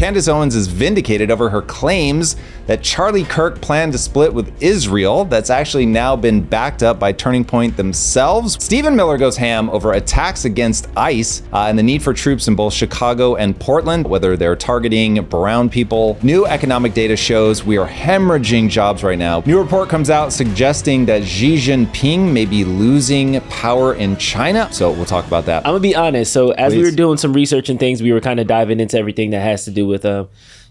Candace Owens is vindicated over her claims that Charlie Kirk planned to split with Israel. That's actually now been backed up by Turning Point themselves. Stephen Miller goes ham over attacks against ICE and the need for troops in both Chicago and Portland, whether they're targeting brown people. New economic data shows we are hemorrhaging jobs right now. New report comes out suggesting that Xi Jinping may be losing power in China. So we'll talk about that. I'm gonna be honest. So as we were doing some research and things, we were kind of diving into everything that has to do with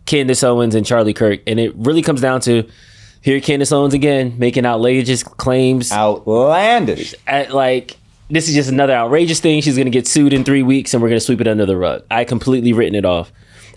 Candace Owens and Charlie Kirk. And it really comes down to, here Candace Owens again, making outrageous claims. Outlandish. This is just another outrageous thing. She's gonna get sued in 3 weeks and we're gonna sweep it under the rug. I completely written it off.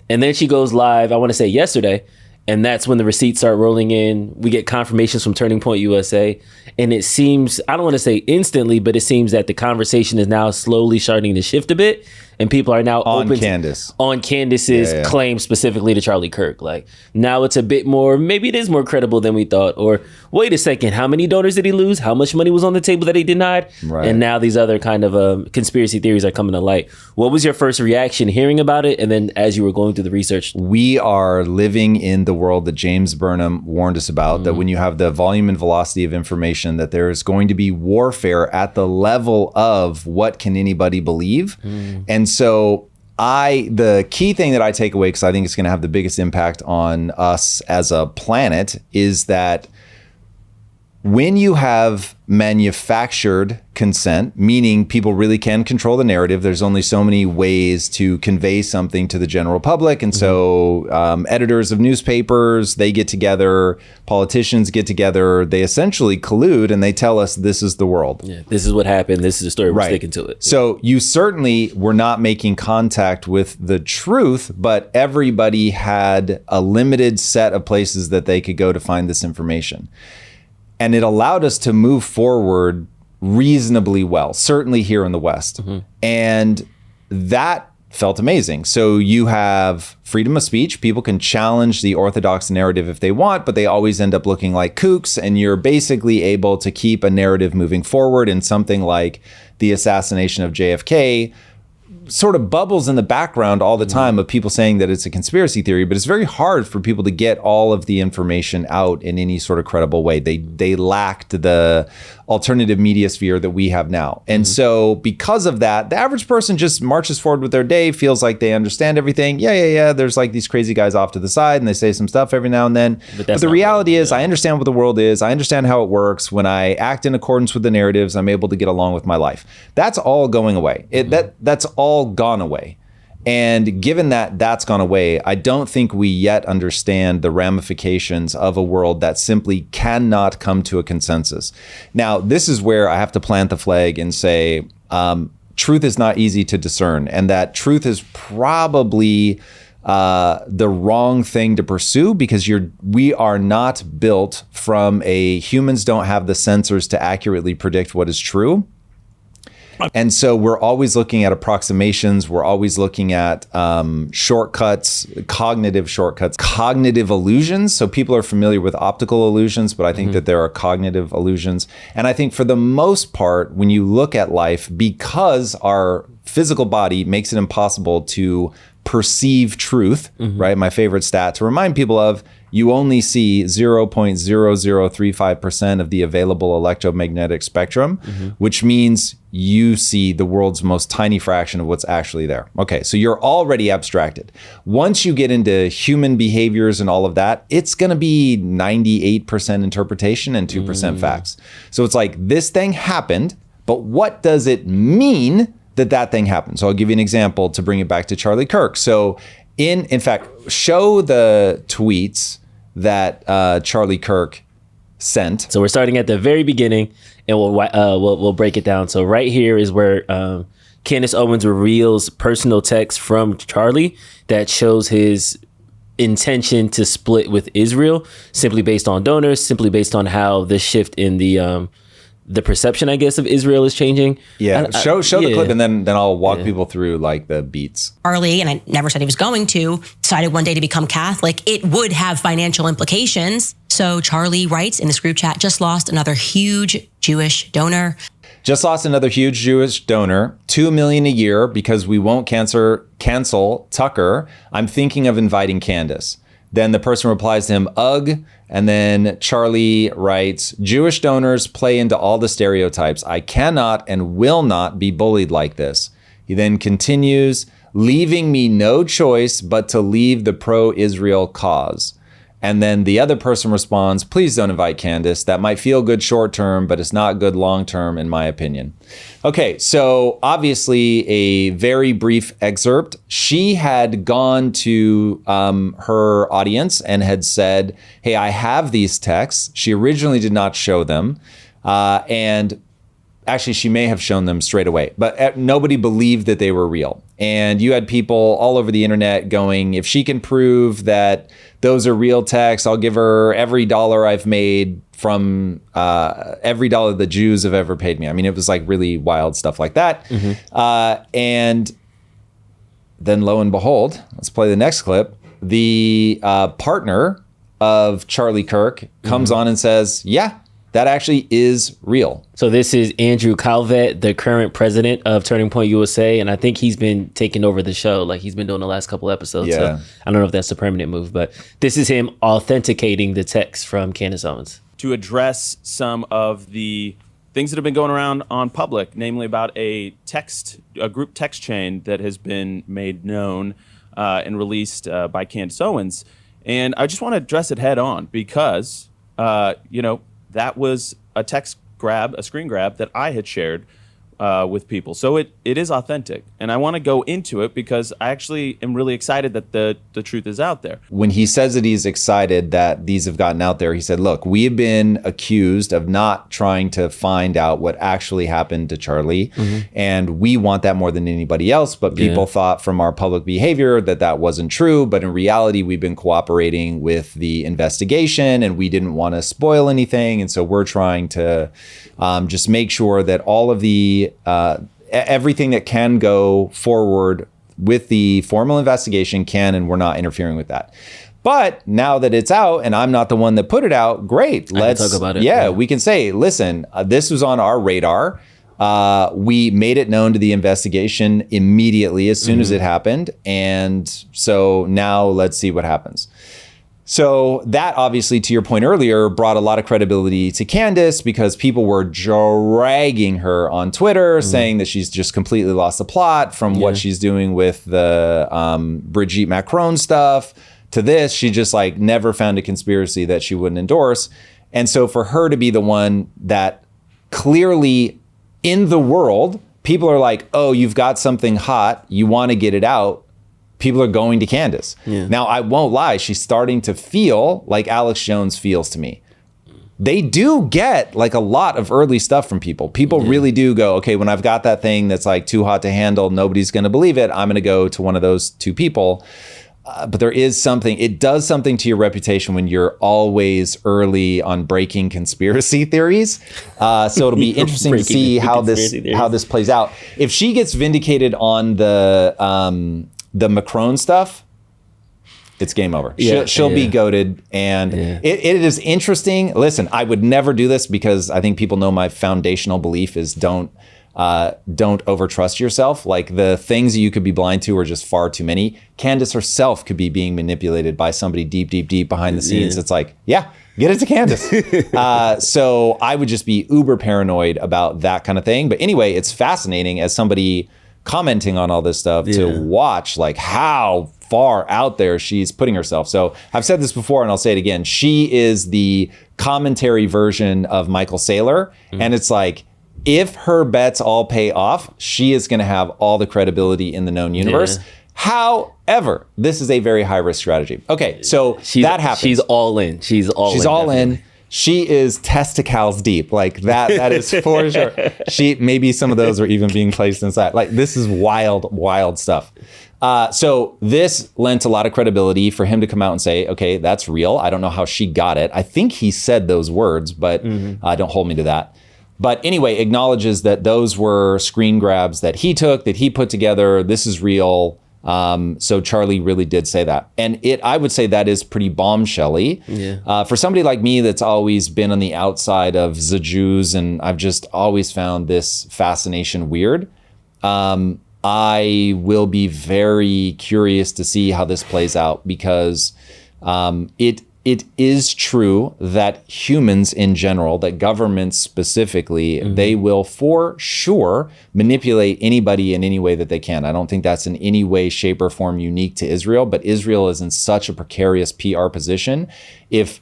And then she goes live, I wanna say yesterday, and that's when the receipts start rolling in. We get confirmations from Turning Point USA. And it seems, I don't want to say instantly, but it seems that the conversation is now slowly starting to shift a bit. And people are now on open Candace. On Candace's claim specifically to Charlie Kirk. Like, now it's a bit more, maybe it is more credible than we thought. Or, wait a second, how many donors did he lose? How much money was on the table that he denied? Right. And now these other kind of conspiracy theories are coming to light. What was your first reaction hearing about it? And then as you were going through the research? We are living in the world that James Burnham warned us about, that when you have the volume and velocity of information, that there is going to be warfare at the level of what can anybody believe. And so the key thing that I take away, because I think it's going to have the biggest impact on us as a planet, is that when you have manufactured consent, meaning people really can control the narrative, there's only so many ways to convey something to the general public. And so editors of newspapers, they get together, politicians get together, they essentially collude and they tell us this is the world. Yeah, this is what happened. This is the story. We're sticking to it. So you certainly were not making contact with the truth, but everybody had a limited set of places that they could go to find this information. And it allowed us to move forward reasonably well, certainly here in the West. And that felt amazing. So you have freedom of speech. People can challenge the orthodox narrative if they want, but they always end up looking like kooks. And you're basically able to keep a narrative moving forward. And something like the assassination of JFK sort of bubbles in the background all the time of people saying that it's a conspiracy theory, but it's very hard for people to get all of the information out in any sort of credible way. They lacked the alternative media sphere that we have now. And so because of that, the average person just marches forward with their day, feels like they understand everything. Yeah. There's like these crazy guys off to the side and they say some stuff every now and then. But the reality is I understand what the world is. I understand how it works. When I act in accordance with the narratives, I'm able to get along with my life. That's all going away. That's all gone away. And given that that's gone away, I don't think we yet understand the ramifications of a world that simply cannot come to a consensus. Now, this is where I have to plant the flag and say, truth is not easy to discern, and that truth is probably the wrong thing to pursue, because we are not built from humans don't have the sensors to accurately predict what is true. And so we're always looking at approximations. We're always looking at shortcuts, cognitive illusions. So people are familiar with optical illusions, but I think that there are cognitive illusions. And I think for the most part, when you look at life, because our physical body makes it impossible to perceive truth, right? My favorite stat to remind people of, you only see 0.0035% of the available electromagnetic spectrum, which means you see the world's most tiny fraction of what's actually there. Okay, so you're already abstracted. Once you get into human behaviors and all of that, it's gonna be 98% interpretation and 2% facts. So it's like, this thing happened, but what does it mean that thing happened? So I'll give you an example to bring it back to Charlie Kirk. So in fact, show the tweets that Charlie Kirk sent. So we're starting at the very beginning, and we'll break it down. So right here is where Candace Owens reveals personal text from Charlie that shows his intention to split with Israel, simply based on donors, simply based on how the shift in the perception, I guess, of Israel is changing. Yeah, show the clip, and then I'll walk people through like the beats. Charlie, and I never said he was going to, decided one day to become Catholic. It would have financial implications. So Charlie writes in this group chat, just lost another huge Jewish donor. Just lost another huge Jewish donor, $2 million a year because we won't cancel Tucker. I'm thinking of inviting Candace. Then the person replies to him, ugh. And then Charlie writes, Jewish donors play into all the stereotypes. I cannot and will not be bullied like this. He then continues, leaving me no choice but to leave the pro-Israel cause. And then the other person responds, please don't invite Candace. That might feel good short term, but it's not good long term, in my opinion. Okay, so obviously a very brief excerpt. She had gone to her audience and had said, hey, I have these texts. She originally did not show them. And actually, she may have shown them straight away, but nobody believed that they were real. And you had people all over the internet going, if she can prove that those are real texts, I'll give her every dollar I've made from every dollar the Jews have ever paid me. I mean, it was like really wild stuff like that. And then lo and behold, let's play the next clip. The partner of Charlie Kirk comes on and says, yeah, that actually is real. So this is Andrew Calvet, the current president of Turning Point USA, and I think he's been taking over the show. Like he's been doing the last couple episodes. Yeah. So I don't know if that's a permanent move, but this is him authenticating the text from Candace Owens. To address some of the things that have been going around on public, namely about a group text chain that has been made known and released by Candace Owens. And I just want to address it head on because, that was a screen grab that I had shared with people. So it is authentic. And I want to go into it because I actually am really excited that the truth is out there. When he says that he's excited that these have gotten out there, he said, look, we have been accused of not trying to find out what actually happened to Charlie. And we want that more than anybody else. But people thought from our public behavior that wasn't true. But in reality, we've been cooperating with the investigation and we didn't want to spoil anything. And so we're trying to just make sure that all of the everything that can go forward with the formal investigation can, and we're not interfering with that. But now that it's out and I'm not the one that put it out, great. Let's talk about it. Yeah, we can say, listen, this was on our radar. We made it known to the investigation immediately as soon as it happened. And so now let's see what happens. So that obviously, to your point earlier, brought a lot of credibility to Candace because people were dragging her on Twitter saying that she's just completely lost the plot from what she's doing with the Brigitte Macron stuff to this. She just like never found a conspiracy that she wouldn't endorse. And so for her to be the one that clearly in the world, people are like, oh, you've got something hot, you want to get it out. People are going to Candace. Now, I won't lie. She's starting to feel like Alex Jones feels to me. They do get like a lot of early stuff from people. People really do go, okay, when I've got that thing that's like too hot to handle, nobody's going to believe it. I'm going to go to one of those two people. But there is something, it does something to your reputation when you're always early on breaking conspiracy theories. So it'll be interesting to see how this plays out. If she gets vindicated on the Macron stuff, it's game over. She'll be goated. And it is interesting. Listen, I would never do this because I think people know my foundational belief is don't overtrust yourself. Like the things that you could be blind to are just far too many. Candace herself could be being manipulated by somebody deep behind the scenes. It's like, get it to Candace. So I would just be uber paranoid about that kind of thing. But anyway, it's fascinating as somebody commenting on all this stuff to watch like how far out there she's putting herself. So I've said this before and I'll say it again. She is the commentary version of Michael Saylor. And it's like, if her bets all pay off, she is going to have all the credibility in the known universe. However, this is a very high risk strategy. Okay, so that happens. She's all in. She's all in. She is testicles deep. Like that is for sure. Maybe some of those are even being placed inside. Like this is wild stuff. So this lent a lot of credibility for him to come out and say, okay, that's real. I don't know how she got it. I think he said those words, but don't hold me to that. But anyway, acknowledges that those were screen grabs that he took, that he put together. This is real. So Charlie really did say that. And I would say that is pretty bombshelly. Yeah. For somebody like me that's always been on the outside of the Jews, and I've just always found this fascination weird, I will be very curious to see how this plays out, because it is true that humans in general, that governments specifically, they will for sure manipulate anybody in any way that they can. I don't think that's in any way, shape, or form unique to Israel, but Israel is in such a precarious PR position. If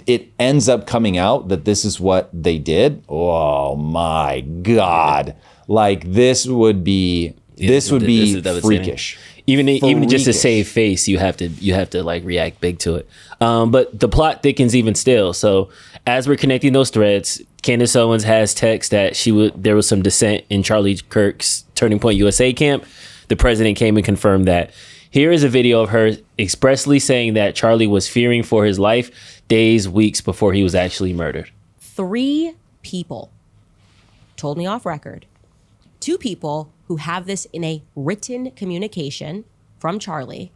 it ends up coming out that this is what they did, oh my God. Like this would be freakish. Even just to Freakish. save face, you have to like react big to it. But the plot thickens even still. So as we're connecting those threads, Candace Owens has text that there was some dissent in Charlie Kirk's Turning Point USA camp. The president came and confirmed that. Here is a video of her expressly saying that Charlie was fearing for his life days, weeks before he was actually murdered. 3 people told me off record. 2 people who have this in a written communication from Charlie.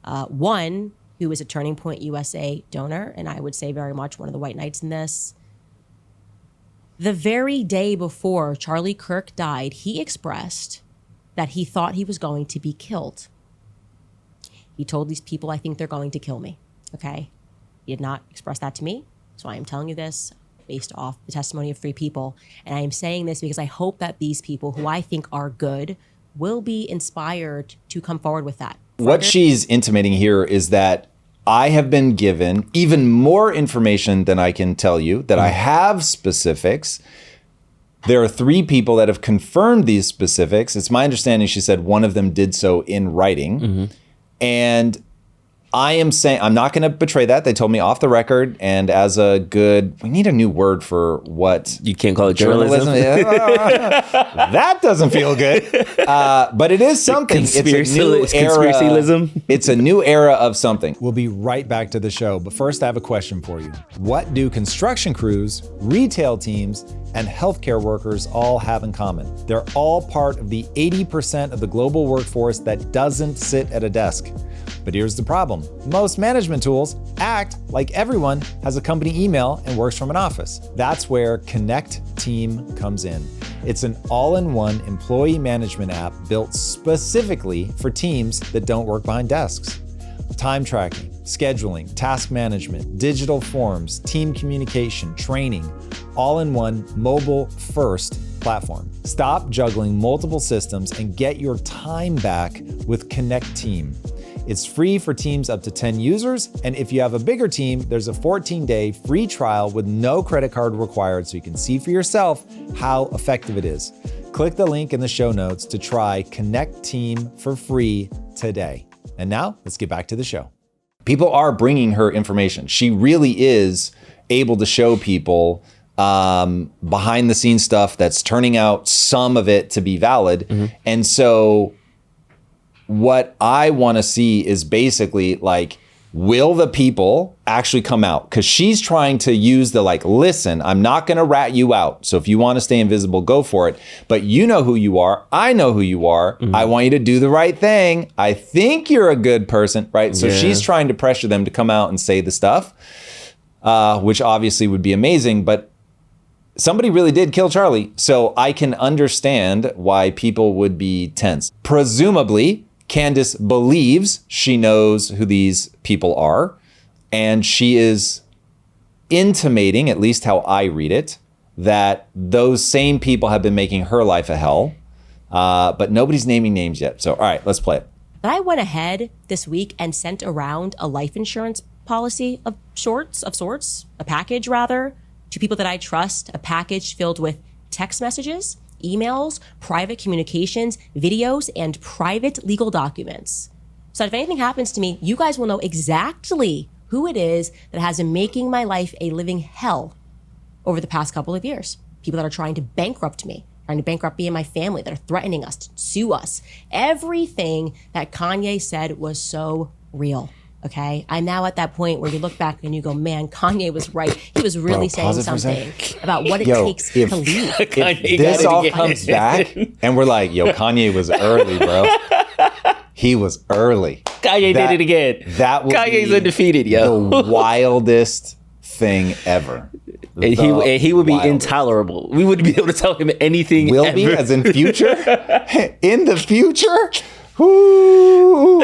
One who is a Turning Point USA donor, and I would say very much one of the white knights in this. The very day before Charlie Kirk died, he expressed that he thought he was going to be killed. He told these people, I think they're going to kill me, okay? He did not express that to me, so I am telling you this based off the testimony of 3 people. And I am saying this because I hope that these people who I think are good will be inspired to come forward with that. What she's intimating here is that I have been given even more information than I can tell you, that I have specifics. There are 3 people that have confirmed these specifics. It's my understanding, she said, one of them did so in writing. And I am saying, I'm not going to betray that. They told me off the record, and as a good, we need a new word for what. You can't call it journalism. That doesn't feel good. But it is something. It's a new era. It's a new era of something. We'll be right back to the show. But first, I have a question for you. What do construction crews, retail teams, and healthcare workers all have in common? They're all part of the 80% of the global workforce that doesn't sit at a desk. But here's the problem. Most management tools act like everyone has a company email and works from an office. That's where Connect Team comes in. It's an all-in-one employee management app built specifically for teams that don't work behind desks. Time tracking, scheduling, task management, digital forms, team communication, training, all in one mobile-first platform. Stop juggling multiple systems and get your time back with Connect Team. It's free for teams up to 10 users, and if you have a bigger team, there's a 14-day free trial with no credit card required, so you can see for yourself how effective it is. Click the link in the show notes to try Connect Team for free today. And now, let's get back to the show. People are bringing her information. She really is able to show people behind the scenes stuff that's turning out some of it to be valid. And so what I want to see is basically like, will the people actually come out? Because she's trying to use the like, listen, I'm not going to rat you out. So if you want to stay invisible, go for it. But you know who you are. I know who you are. I want you to do the right thing. I think you're a good person, right? So she's trying to pressure them to come out and say the stuff, which obviously would be amazing. But somebody really did kill Charlie. So I can understand why people would be tense. Presumably, Candace believes she knows who these people are, and she is intimating, at least how I read it, that those same people have been making her life a hell, but nobody's naming names yet. So, all right, let's play it. But I went ahead this week and sent around a life insurance policy of sorts, a package rather, to people that I trust, a package filled with text messages, emails, private communications, videos, and private legal documents. So if anything happens to me, you guys will know exactly who it is that has been making my life a living hell over the past couple of years. People that are trying to bankrupt me, trying to bankrupt me and my family, that are threatening us to sue us. Everything that Kanye said was so real. Okay, I'm now at that point where you look back and you go, man, Kanye was right. He was really saying something about what it takes to leave. If this all comes back and we're like, yo, Kanye was early, bro. He was early. Kanye did it again. That would Kanye's be undefeated, yo. the wildest thing ever. And he would be wildest. intolerable. We wouldn't be able to tell him anything Will ever. be, as in future? In the future? Ooh.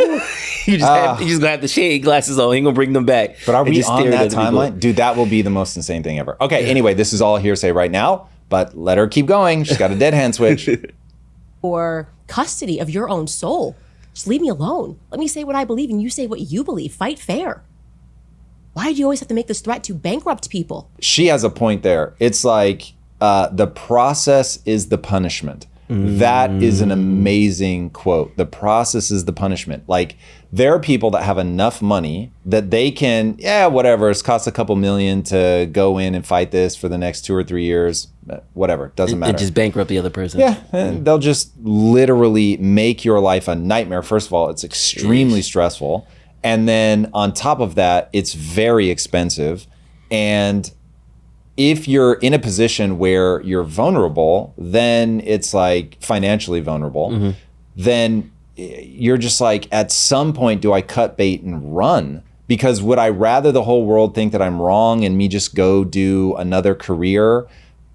You just gonna have the shade glasses on. He gonna bring them back. But are and we just on stare that at the people. timeline? Dude, that will be the most insane thing ever. Okay, anyway, this is all hearsay right now, but let her keep going. She's got a dead hand switch. Or custody of your own soul. Just leave me alone. Let me say what I believe and you say what you believe. Fight fair. Why do you always have to make this threat to bankrupt people? She has a point there. It's like the process is the punishment. That is an amazing quote. The process is the punishment. Like, there are people that have enough money that they can, whatever, it's cost a couple million to go in and fight this for the next 2 or 3 years. Whatever, doesn't matter. And just bankrupt the other person. Yeah, and they'll just literally make your life a nightmare. First of all, it's extremely stressful. And then on top of that, it's very expensive. And if you're in a position where you're vulnerable, then it's like financially vulnerable, then you're just like, at some point, do I cut bait and run? Because would I rather the whole world think that I'm wrong and me just go do another career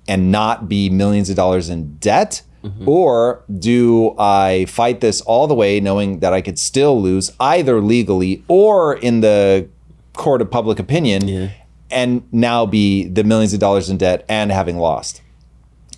and not be millions of dollars in debt? Or do I fight this all the way knowing that I could still lose either legally or in the court of public opinion and now be the millions of dollars in debt and having lost?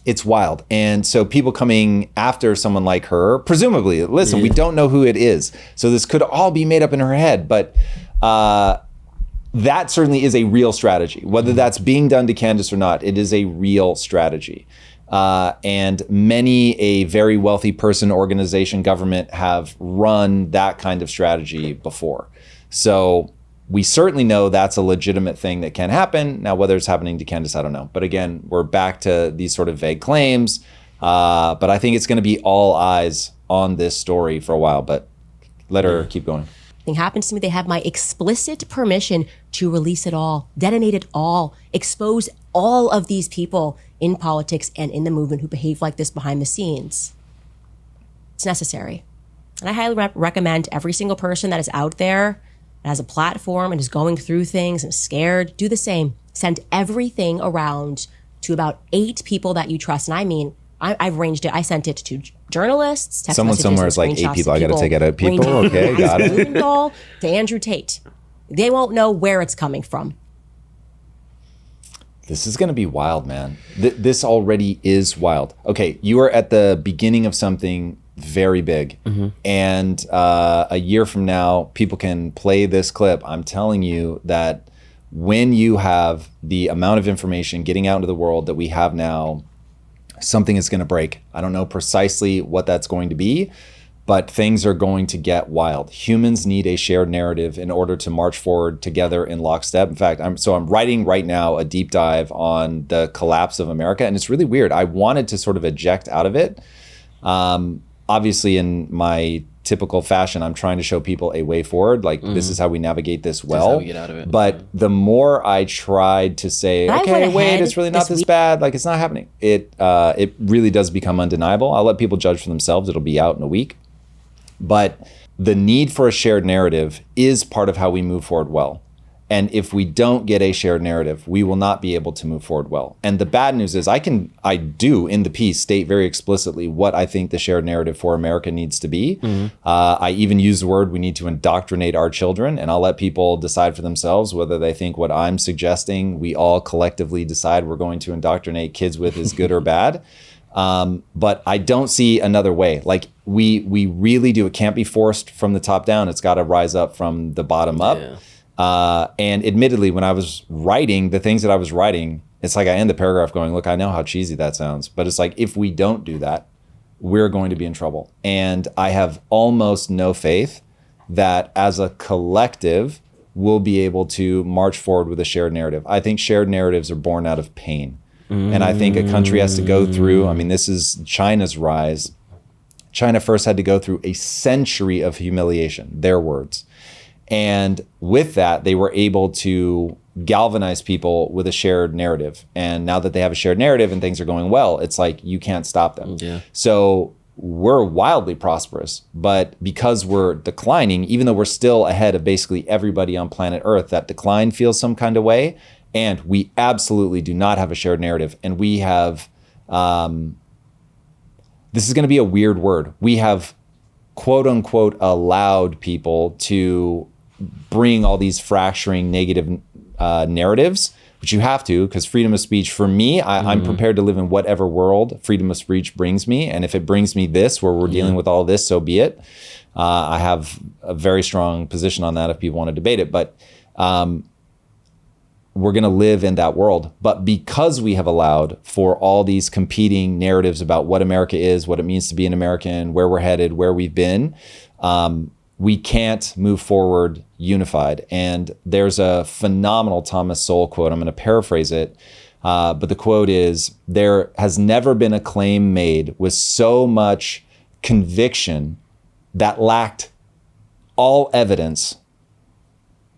It's wild. And so people coming after someone like her, presumably, listen, we don't know who it is. So this could all be made up in her head, but that certainly is a real strategy. Whether that's being done to Candace or not, it is a real strategy. And many a very wealthy person, organization, government have run that kind of strategy before. So we certainly know that's a legitimate thing that can happen. Now, whether it's happening to Candace, I don't know. But again, we're back to these sort of vague claims. But I think it's going to be all eyes on this story for a while. But let her keep going. Thing happens to me, they have my explicit permission to release it all, detonate it all, expose all of these people in politics and in the movement who behave like this behind the scenes. It's necessary. And I highly recommend every single person that is out there, that has a platform and is going through things and is scared, do the same. Send everything around to about 8 people that you trust. And I mean, I've arranged it. I sent it to journalists, text Someone messages, somewhere is like 8 people. I got to take it out. People, okay, got it. Blumenthal to Andrew Tate. They won't know where it's coming from. This is going to be wild, man. This already is wild. Okay, you are at the beginning of something very big. And a year from now, people can play this clip. I'm telling you that when you have the amount of information getting out into the world that we have now, something is going to break. I don't know precisely what that's going to be, but things are going to get wild. Humans need a shared narrative in order to march forward together in lockstep. In fact, I'm writing right now a deep dive on the collapse of America, and it's really weird. I wanted to sort of eject out of it. Obviously, in my typical fashion, I'm trying to show people a way forward. Like, this is how we navigate this well. how we get out of it. But the more I tried to say, I okay, went wait, ahead it's really not this this week- bad. Like, it's not happening. It really does become undeniable. I'll let people judge for themselves. It'll be out in a week. But the need for a shared narrative is part of how we move forward well. And if we don't get a shared narrative, we will not be able to move forward well. And the bad news is I do in the piece state very explicitly what I think the shared narrative for America needs to be. I even use the word we need to indoctrinate our children, and I'll let people decide for themselves whether they think what I'm suggesting we all collectively decide we're going to indoctrinate kids with is good or bad. But I don't see another way. Like we really do. It can't be forced from the top down. It's got to rise up from the bottom up. And admittedly, when I was writing the things that I was writing, it's like I end the paragraph going, look, I know how cheesy that sounds, but it's like, if we don't do that, we're going to be in trouble. And I have almost no faith that as a collective, we'll be able to march forward with a shared narrative. I think shared narratives are born out of pain. And I think a country has to go through, I mean, this is China's rise. China first had to go through a century of humiliation, their words. And with that, they were able to galvanize people with a shared narrative. And now that they have a shared narrative and things are going well, it's like you can't stop them. Yeah. So we're wildly prosperous, but because we're declining, even though we're still ahead of basically everybody on planet Earth, that decline feels some kind of way. And we absolutely do not have a shared narrative. And we have, this is going to be a weird word. We have, quote unquote, allowed people to bring all these fracturing negative narratives, which you have to, because freedom of speech, for me, I'm prepared to live in whatever world freedom of speech brings me. And if it brings me this, where we're dealing with all this, so be it. I have a very strong position on that if people want to debate it. But we're going to live in that world. But because we have allowed for all these competing narratives about what America is, what it means to be an American, where we're headed, where we've been, we can't move forward unified. And there's a phenomenal Thomas Sowell quote. I'm going to paraphrase it. But the quote is, there has never been a claim made with so much conviction that lacked all evidence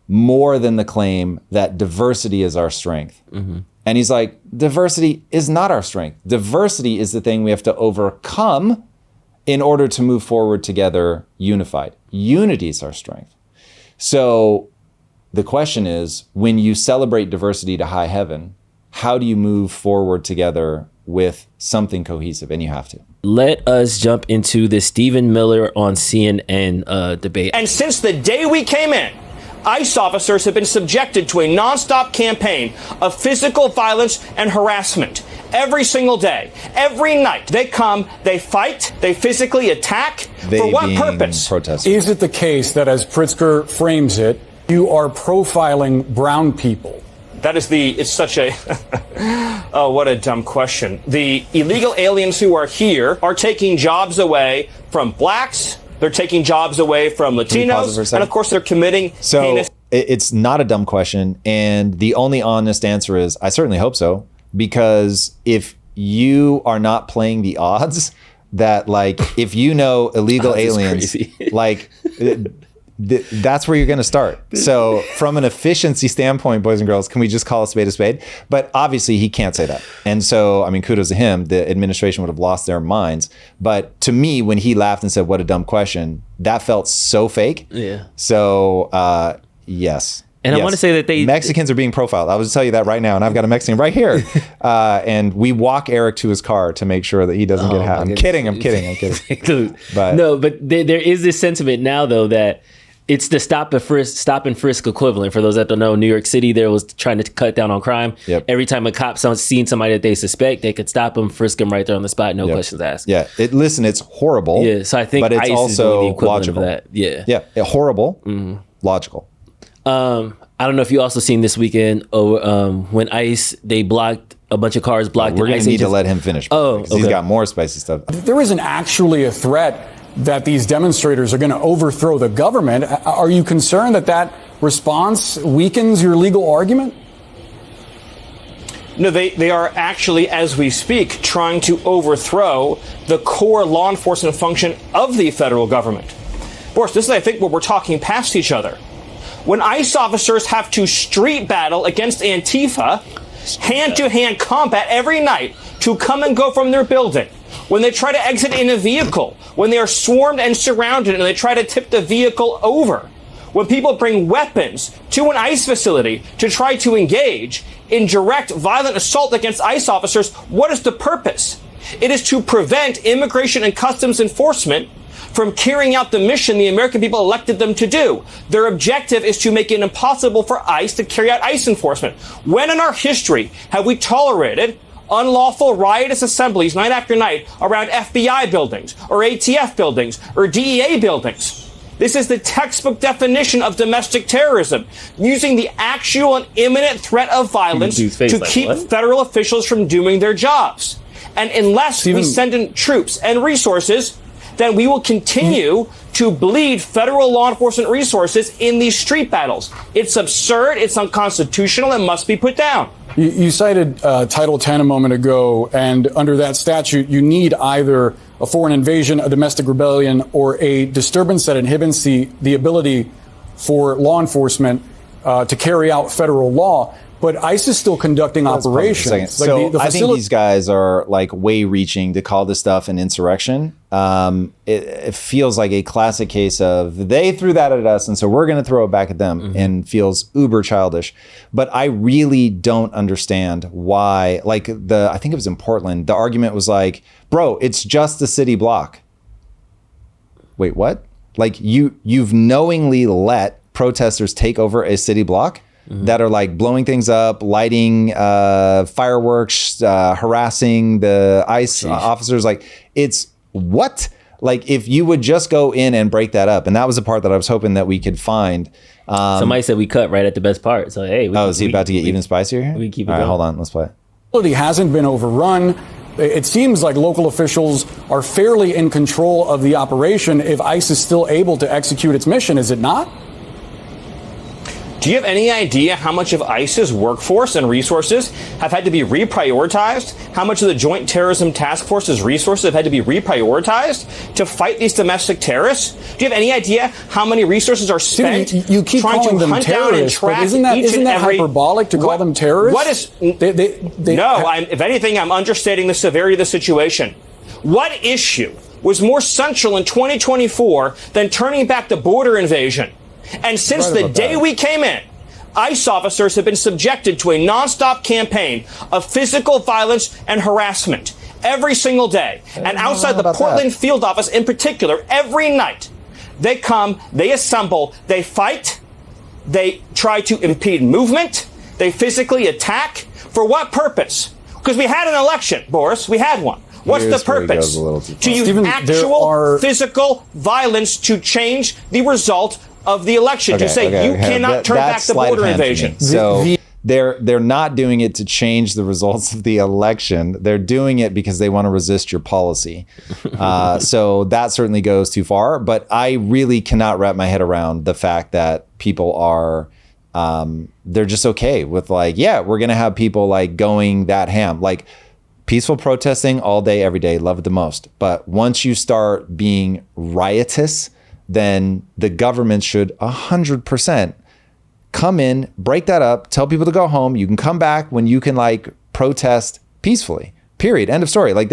more than the claim that diversity is our strength. And he's like, diversity is not our strength. Diversity is the thing we have to overcome in order to move forward together unified. Unity is our strength. So the question is, when you celebrate diversity to high heaven, how do you move forward together with something cohesive? And you have to. Let us jump into the Stephen Miller on CNN debate. And since the day we came in, ICE officers have been subjected to a nonstop campaign of physical violence and harassment. Every single day, every night, they come, they fight, they physically attack. For what purpose? Protesters. Is it the case that, as Pritzker frames it, you are profiling brown people? That is it's such a, oh, what a dumb question. The illegal aliens who are here are taking jobs away from blacks. They're taking jobs away from Latinos. And of course, they're committing heinous. It's not a dumb question. And the only honest answer is, I certainly hope so. Because if you are not playing the odds, that like, if you know illegal aliens, like that's where you're going to start. So from an efficiency standpoint, boys and girls, can we just call a spade a spade? But obviously he can't say that. And so, I mean, kudos to him. The administration would have lost their minds. But to me, when he laughed and said, what a dumb question, that felt so fake. Yeah. So, yes. And I want to say that Mexicans are being profiled. I will just tell you that right now. And I've got a Mexican right here. And we walk Eric to his car to make sure that he doesn't get hacked. I'm kidding. But there is this sentiment now, though, that it's the stop and frisk equivalent. For those that don't know, New York City, there was trying to cut down on crime. Yep. Every time a cop seen somebody that they suspect, they could stop them, frisk them right there on the spot, no questions asked. Yeah. Listen, it's horrible. Yeah. So I think but it's ICE also is doing the equivalent logical. of that. Yeah. Yeah. Horrible. Logical. I don't know if you also seen this weekend when ICE, they blocked a bunch of cars, blocked. We're going to need to let him finish. Okay. He's got more spicy stuff. There isn't actually a threat that these demonstrators are going to overthrow the government. Are you concerned that response weakens your legal argument? No, they are actually, as we speak, trying to overthrow the core law enforcement function of the federal government. Boris, this is, I think, where we're talking past each other. When ICE officers have to street battle against Antifa, hand-to-hand combat every night to come and go from their building, when they try to exit in a vehicle, when they are swarmed and surrounded and they try to tip the vehicle over, when people bring weapons to an ICE facility to try to engage in direct violent assault against ICE officers, what is the purpose? It is to prevent immigration and customs enforcement from carrying out the mission the American people elected them to do. Their objective is to make it impossible for ICE to carry out ICE enforcement. When in our history have we tolerated unlawful riotous assemblies night after night around FBI buildings or ATF buildings or DEA buildings? This is the textbook definition of domestic terrorism, using the actual and imminent threat of violence to keep federal officials from doing their jobs. And unless we send in troops and resources, then we will continue to bleed federal law enforcement resources in these street battles. It's absurd. It's unconstitutional. It must be put down. You cited Title 10 a moment ago, and under that statute, you need either a foreign invasion, a domestic rebellion, or a disturbance that inhibits the ability for law enforcement to carry out federal law. But ICE is still conducting operations. Like so I think these guys are like way reaching to call this stuff an insurrection. It feels like a classic case of they threw that at us, and so we're going to throw it back at them, and feels uber childish. But I really don't understand why. Like I think it was in Portland. The argument was like, bro, it's just a city block. Wait, what? Like you've knowingly let protesters take over a city block that are like blowing things up, lighting fireworks, harassing the ICE officers. Like it's what? Like if you would just go in and break that up. And that was the part that I was hoping that we could find. Somebody said we cut right at the best part. So, hey. Is he about to get even spicier here? We keep it All right, going. hold on. Let's play it. It hasn't been overrun. It seems like local officials are fairly in control of the operation if ICE is still able to execute its mission, is it not? Do you have any idea how much of ICE's workforce and resources have had to be reprioritized? How much of the Joint Terrorism Task Force's resources have had to be reprioritized to fight these domestic terrorists? Do you have any idea how many resources are spent you keep trying calling to them hunt down and terrorists, but track isn't that each and every... hyperbolic to call them terrorists? What is... if anything, I'm understating the severity of the situation. What issue was more central in 2024 than turning back the border invasion? And since the day we came in, ICE officers have been subjected to a nonstop campaign of physical violence and harassment every single day. And outside the Portland field office in particular, every night, they come, they assemble, they fight, they try to impede movement, they physically attack. For what purpose? Because we had an election, Boris. We had one. What's the purpose? To use actual physical violence to change the result of the election, to say you cannot turn back the border invasion. So they're not doing it to change the results of the election. They're doing it because they want to resist your policy. So that certainly goes too far. But I really cannot wrap my head around the fact that people are they're just okay with like, yeah, we're going to have people like going that ham. Like peaceful protesting all day, every day, love it the most. But once you start being riotous, then the government should 100% come in, break that up, tell people to go home. You can come back when you can like protest peacefully, period. End of story. Like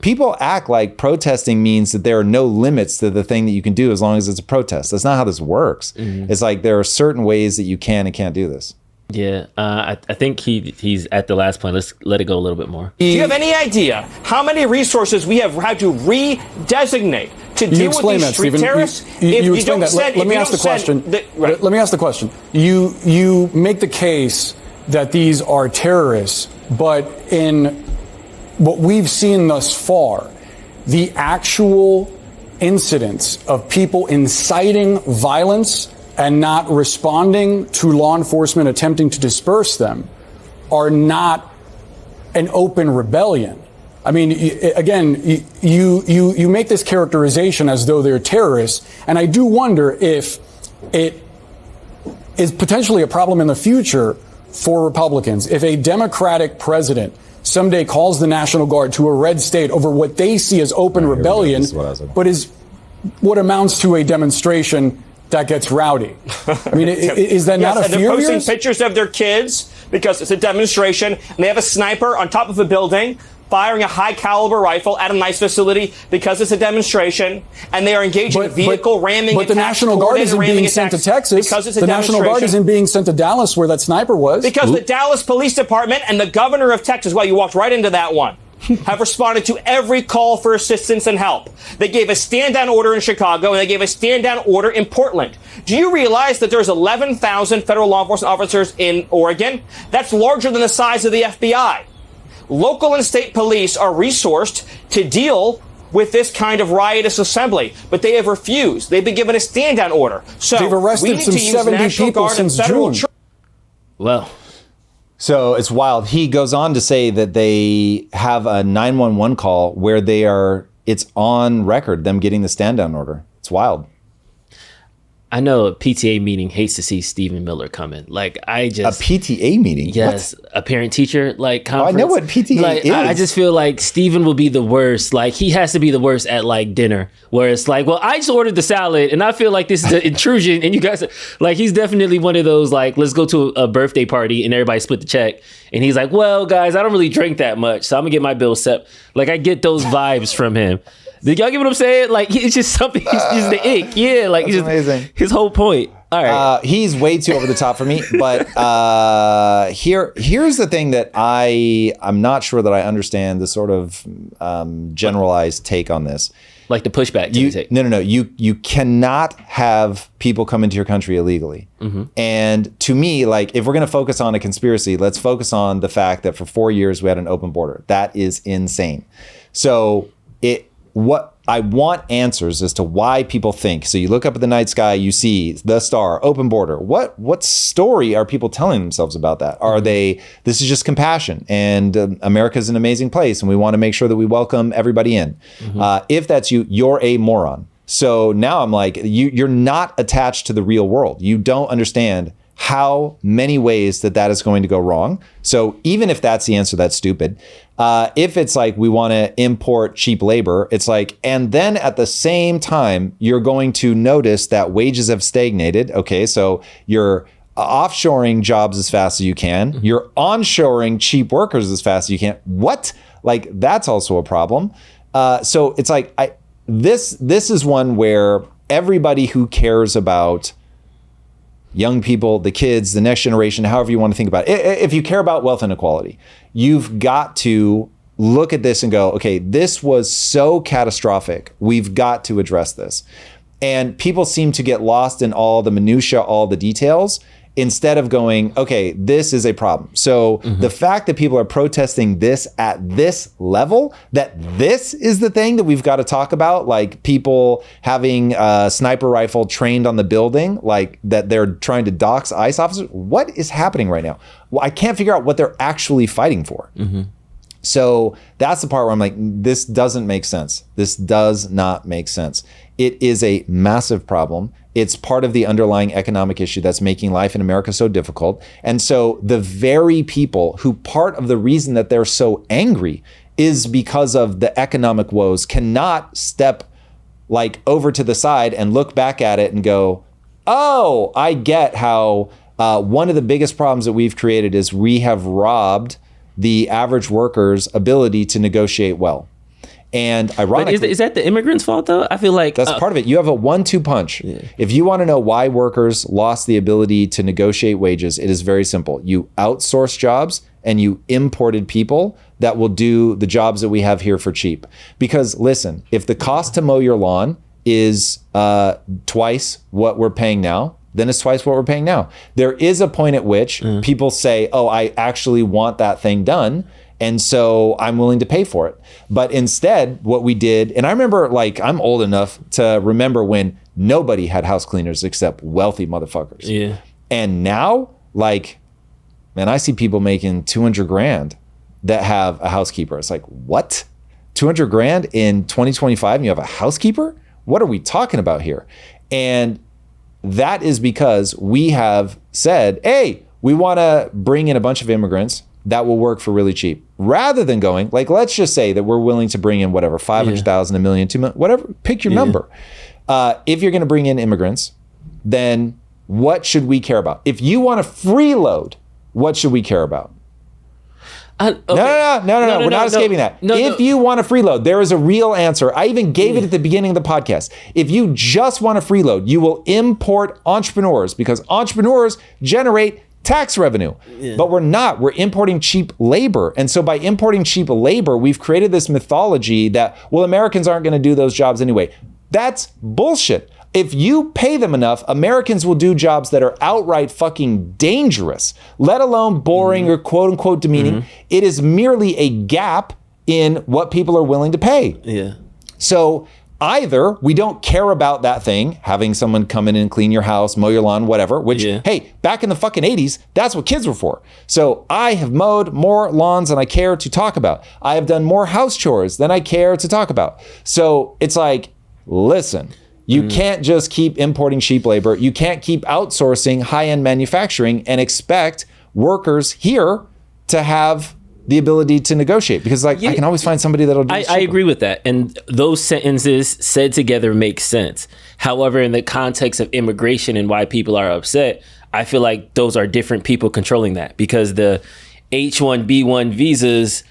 people act like protesting means that there are no limits to the thing that you can do as long as it's a protest. That's not how this works. It's like there are certain ways that you can and can't do this. Yeah, I think he's at the last point. Let's let it go a little bit more. Do you have any idea how many resources we have had to redesignate to deal with these street terrorists? You explain that. Let me ask the question. Let me ask the question. You make the case that these are terrorists, but in what we've seen thus far, the actual incidents of people inciting violence and not responding to law enforcement attempting to disperse them are not an open rebellion. I mean, again, you make this characterization as though they're terrorists, and I do wonder if it is potentially a problem in the future for Republicans. If a Democratic president someday calls the National Guard to a red state over what they see as open rebellion, but is what amounts to a demonstration that gets rowdy. I mean, is that not a fear of yours? They're posting pictures of their kids because it's a demonstration, and they have a sniper on top of a building firing a high-caliber rifle at a nice facility because it's a demonstration, and they are engaging in vehicle ramming. But the National Guard isn't being sent to Texas. Because it's a the National Guard isn't being sent to Dallas, where that sniper was. Because the Dallas Police Department and the governor of Texas, well, you walked right into that one, have responded to every call for assistance and help. They gave a stand-down order in Chicago, and they gave a stand-down order in Portland. Do you realize that there's 11,000 federal law enforcement officers in Oregon? That's larger than the size of the FBI. Local and state police are resourced to deal with this kind of riotous assembly, but they have refused. They've been given a stand-down order. So they've arrested some 70 people since June. Well. So it's wild. He goes on to say that they have a 911 call where it's on record, them getting the stand down order. It's wild. I know a PTA meeting hates to see Stephen Miller coming. Like, I just... A PTA meeting? Yes. What? A parent-teacher, like, conference. I know what PTA is. I just feel like Stephen will be the worst. Like, he has to be the worst at, like, dinner. Where it's like, well, I just ordered the salad, and I feel like this is an intrusion, and you guys... Like, he's definitely one of those, like, let's go to a birthday party, and everybody split the check. And he's like, well, guys, I don't really drink that much, so I'm going to get my bill set. Like, I get those vibes from him. Did y'all get what I'm saying? Like, it's just something. He's the ick. Yeah, like, that's amazing. His whole point. All right. He's way too over the top for me. But here's the thing that I'm not sure that I understand the sort of generalized take on this. Like the pushback. No. You cannot have people come into your country illegally. Mm-hmm. And to me, like, if we're going to focus on a conspiracy, let's focus on the fact that for 4 years we had an open border. That is insane. So what I want answers as to why people think. So you look up at the night sky, you see the star, open border. What story are people telling themselves about that? Are they, this is just compassion and America's an amazing place and we want to make sure that we welcome everybody in. Mm-hmm. If that's you, you're a moron. So now I'm like, you're not attached to the real world. You don't understand how many ways that is going to go wrong. So even if that's the answer, that's stupid. If it's like we want to import cheap labor, it's like, and then at the same time, you're going to notice that wages have stagnated. Okay, so you're offshoring jobs as fast as you can. Mm-hmm. You're onshoring cheap workers as fast as you can. What? Like, that's also a problem. So it's like, this is one where everybody who cares about young people, the kids, the next generation, however you want to think about it. If you care about wealth inequality, you've got to look at this and go, okay, this was so catastrophic. We've got to address this. And people seem to get lost in all the minutia, all the details, instead of going, okay, this is a problem. So the fact that people are protesting this at this level, that this is the thing that we've got to talk about, like people having a sniper rifle trained on the building, like that they're trying to dox ICE officers. What is happening right now? Well, I can't figure out what they're actually fighting for. Mm-hmm. So that's the part where I'm like, this doesn't make sense. This does not make sense. It is a massive problem. It's part of the underlying economic issue that's making life in America so difficult. And so the very people who part of the reason that they're so angry is because of the economic woes cannot step like over to the side and look back at it and go, oh, I get how one of the biggest problems that we've created is we have robbed the average worker's ability to negotiate well. And ironically, but is that the immigrants' fault though? I feel like that's part of it. You have a 1-2 punch. Yeah. If you want to know why workers lost the ability to negotiate wages, it is very simple. You outsource jobs and you imported people that will do the jobs that we have here for cheap. Because listen, if the cost to mow your lawn is twice what we're paying now, then it's twice what we're paying now. There is a point at which people say, oh, I actually want that thing done. And so I'm willing to pay for it. But instead, what we did, and I remember, like, I'm old enough to remember when nobody had house cleaners except wealthy motherfuckers. Yeah. And now, like, man, I see people making $200,000 that have a housekeeper. It's like, what? $200,000 in 2025 and you have a housekeeper? What are we talking about here? And that is because we have said, hey, we want to bring in a bunch of immigrants that will work for really cheap, rather than going, like, let's just say that we're willing to bring in whatever, 500,000, $1 million, $2 million, whatever, pick your number. If you're going to bring in immigrants, then what should we care about? If you want to freeload, what should we care about? Okay. No, we're not escaping that. If you want to freeload, there is a real answer. I even gave it at the beginning of the podcast. If you just want to freeload, you will import entrepreneurs because entrepreneurs generate tax revenue. But we're not. We're importing cheap labor. And so by importing cheap labor, we've created this mythology that, well, Americans aren't going to do those jobs anyway. That's bullshit. If you pay them enough, Americans will do jobs that are outright fucking dangerous, let alone boring or quote unquote demeaning. It is merely a gap in what people are willing to pay. Yeah. So either we don't care about that thing, having someone come in and clean your house, mow your lawn, whatever, which, hey, back in the fucking 80s, that's what kids were for. So I have mowed more lawns than I care to talk about. I have done more house chores than I care to talk about. So it's like, listen, You can't just keep importing cheap labor. You can't keep outsourcing high-end manufacturing and expect workers here to have the ability to negotiate, because I can always find somebody that'll do this I cheaper. agree with that. And those sentences said together make sense. However, in the context of immigration and why people are upset, I feel like those are different people controlling that, because the H-1B1 visas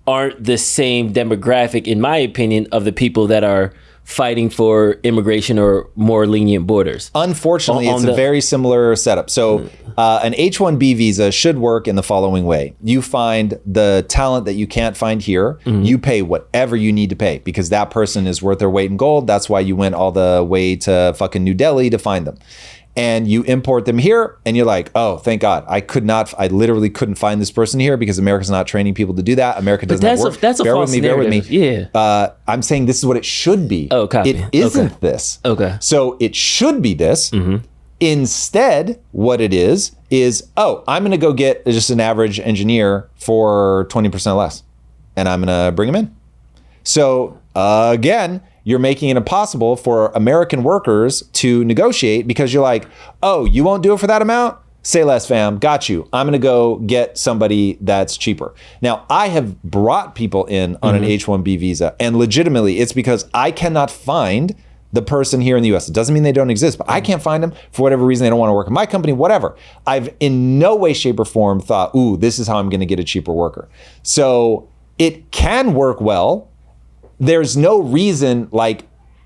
aren't the same demographic, in my opinion, of the people that are fighting for immigration or more lenient borders. Unfortunately, it's a very similar setup. So an H-1B visa should work in the following way. You find the talent that you can't find here. You pay whatever you need to pay, because that person is worth their weight in gold. That's why you went all the way to fucking New Delhi to find them. And you import them here, and you're like, oh, thank God. I literally couldn't find this person here because America's not training people to do that. America doesn't work. That's a false narrative. Bear with me. Yeah. I'm saying this is what it should be. Oh, copy. It isn't this. Okay. So it should be this. Instead, what it is, oh, I'm going to go get just an average engineer for 20% less, and I'm going to bring him in. So again, you're making it impossible for American workers to negotiate, because you're like, oh, you won't do it for that amount? Say less, fam. Got you. I'm going to go get somebody that's cheaper. Now, I have brought people in on an H-1B visa, and legitimately, it's because I cannot find the person here in the U.S. It doesn't mean they don't exist, but I can't find them for whatever reason. They don't want to work in my company, whatever. I've in no way, shape, or form thought, ooh, this is how I'm going to get a cheaper worker. So it can work well. There's no reason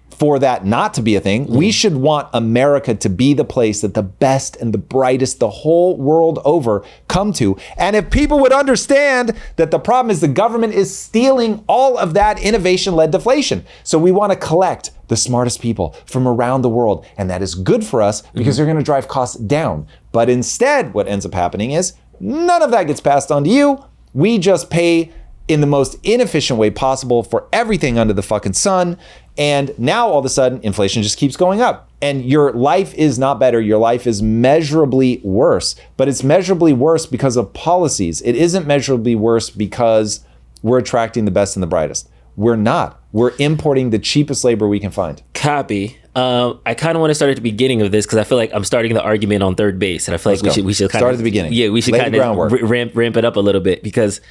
for that not to be a thing. We should want America to be the place that the best and the brightest the whole world over come to. And if people would understand that the problem is the government is stealing all of that innovation-led deflation. So we want to collect the smartest people from around the world. And that is good for us because they're going to drive costs down. But instead, what ends up happening is none of that gets passed on to you. We just pay in the most inefficient way possible for everything under the fucking sun. And now all of a sudden, inflation just keeps going up. And your life is not better. Your life is measurably worse. But it's measurably worse because of policies. It isn't measurably worse because we're attracting the best and the brightest. We're not. We're importing the cheapest labor we can find. Copy. I kind of want to start at the beginning of this, because I feel like I'm starting the argument on third base. And I feel like we should kind of start at the beginning. Yeah, we should kind of ramp it up a little bit, because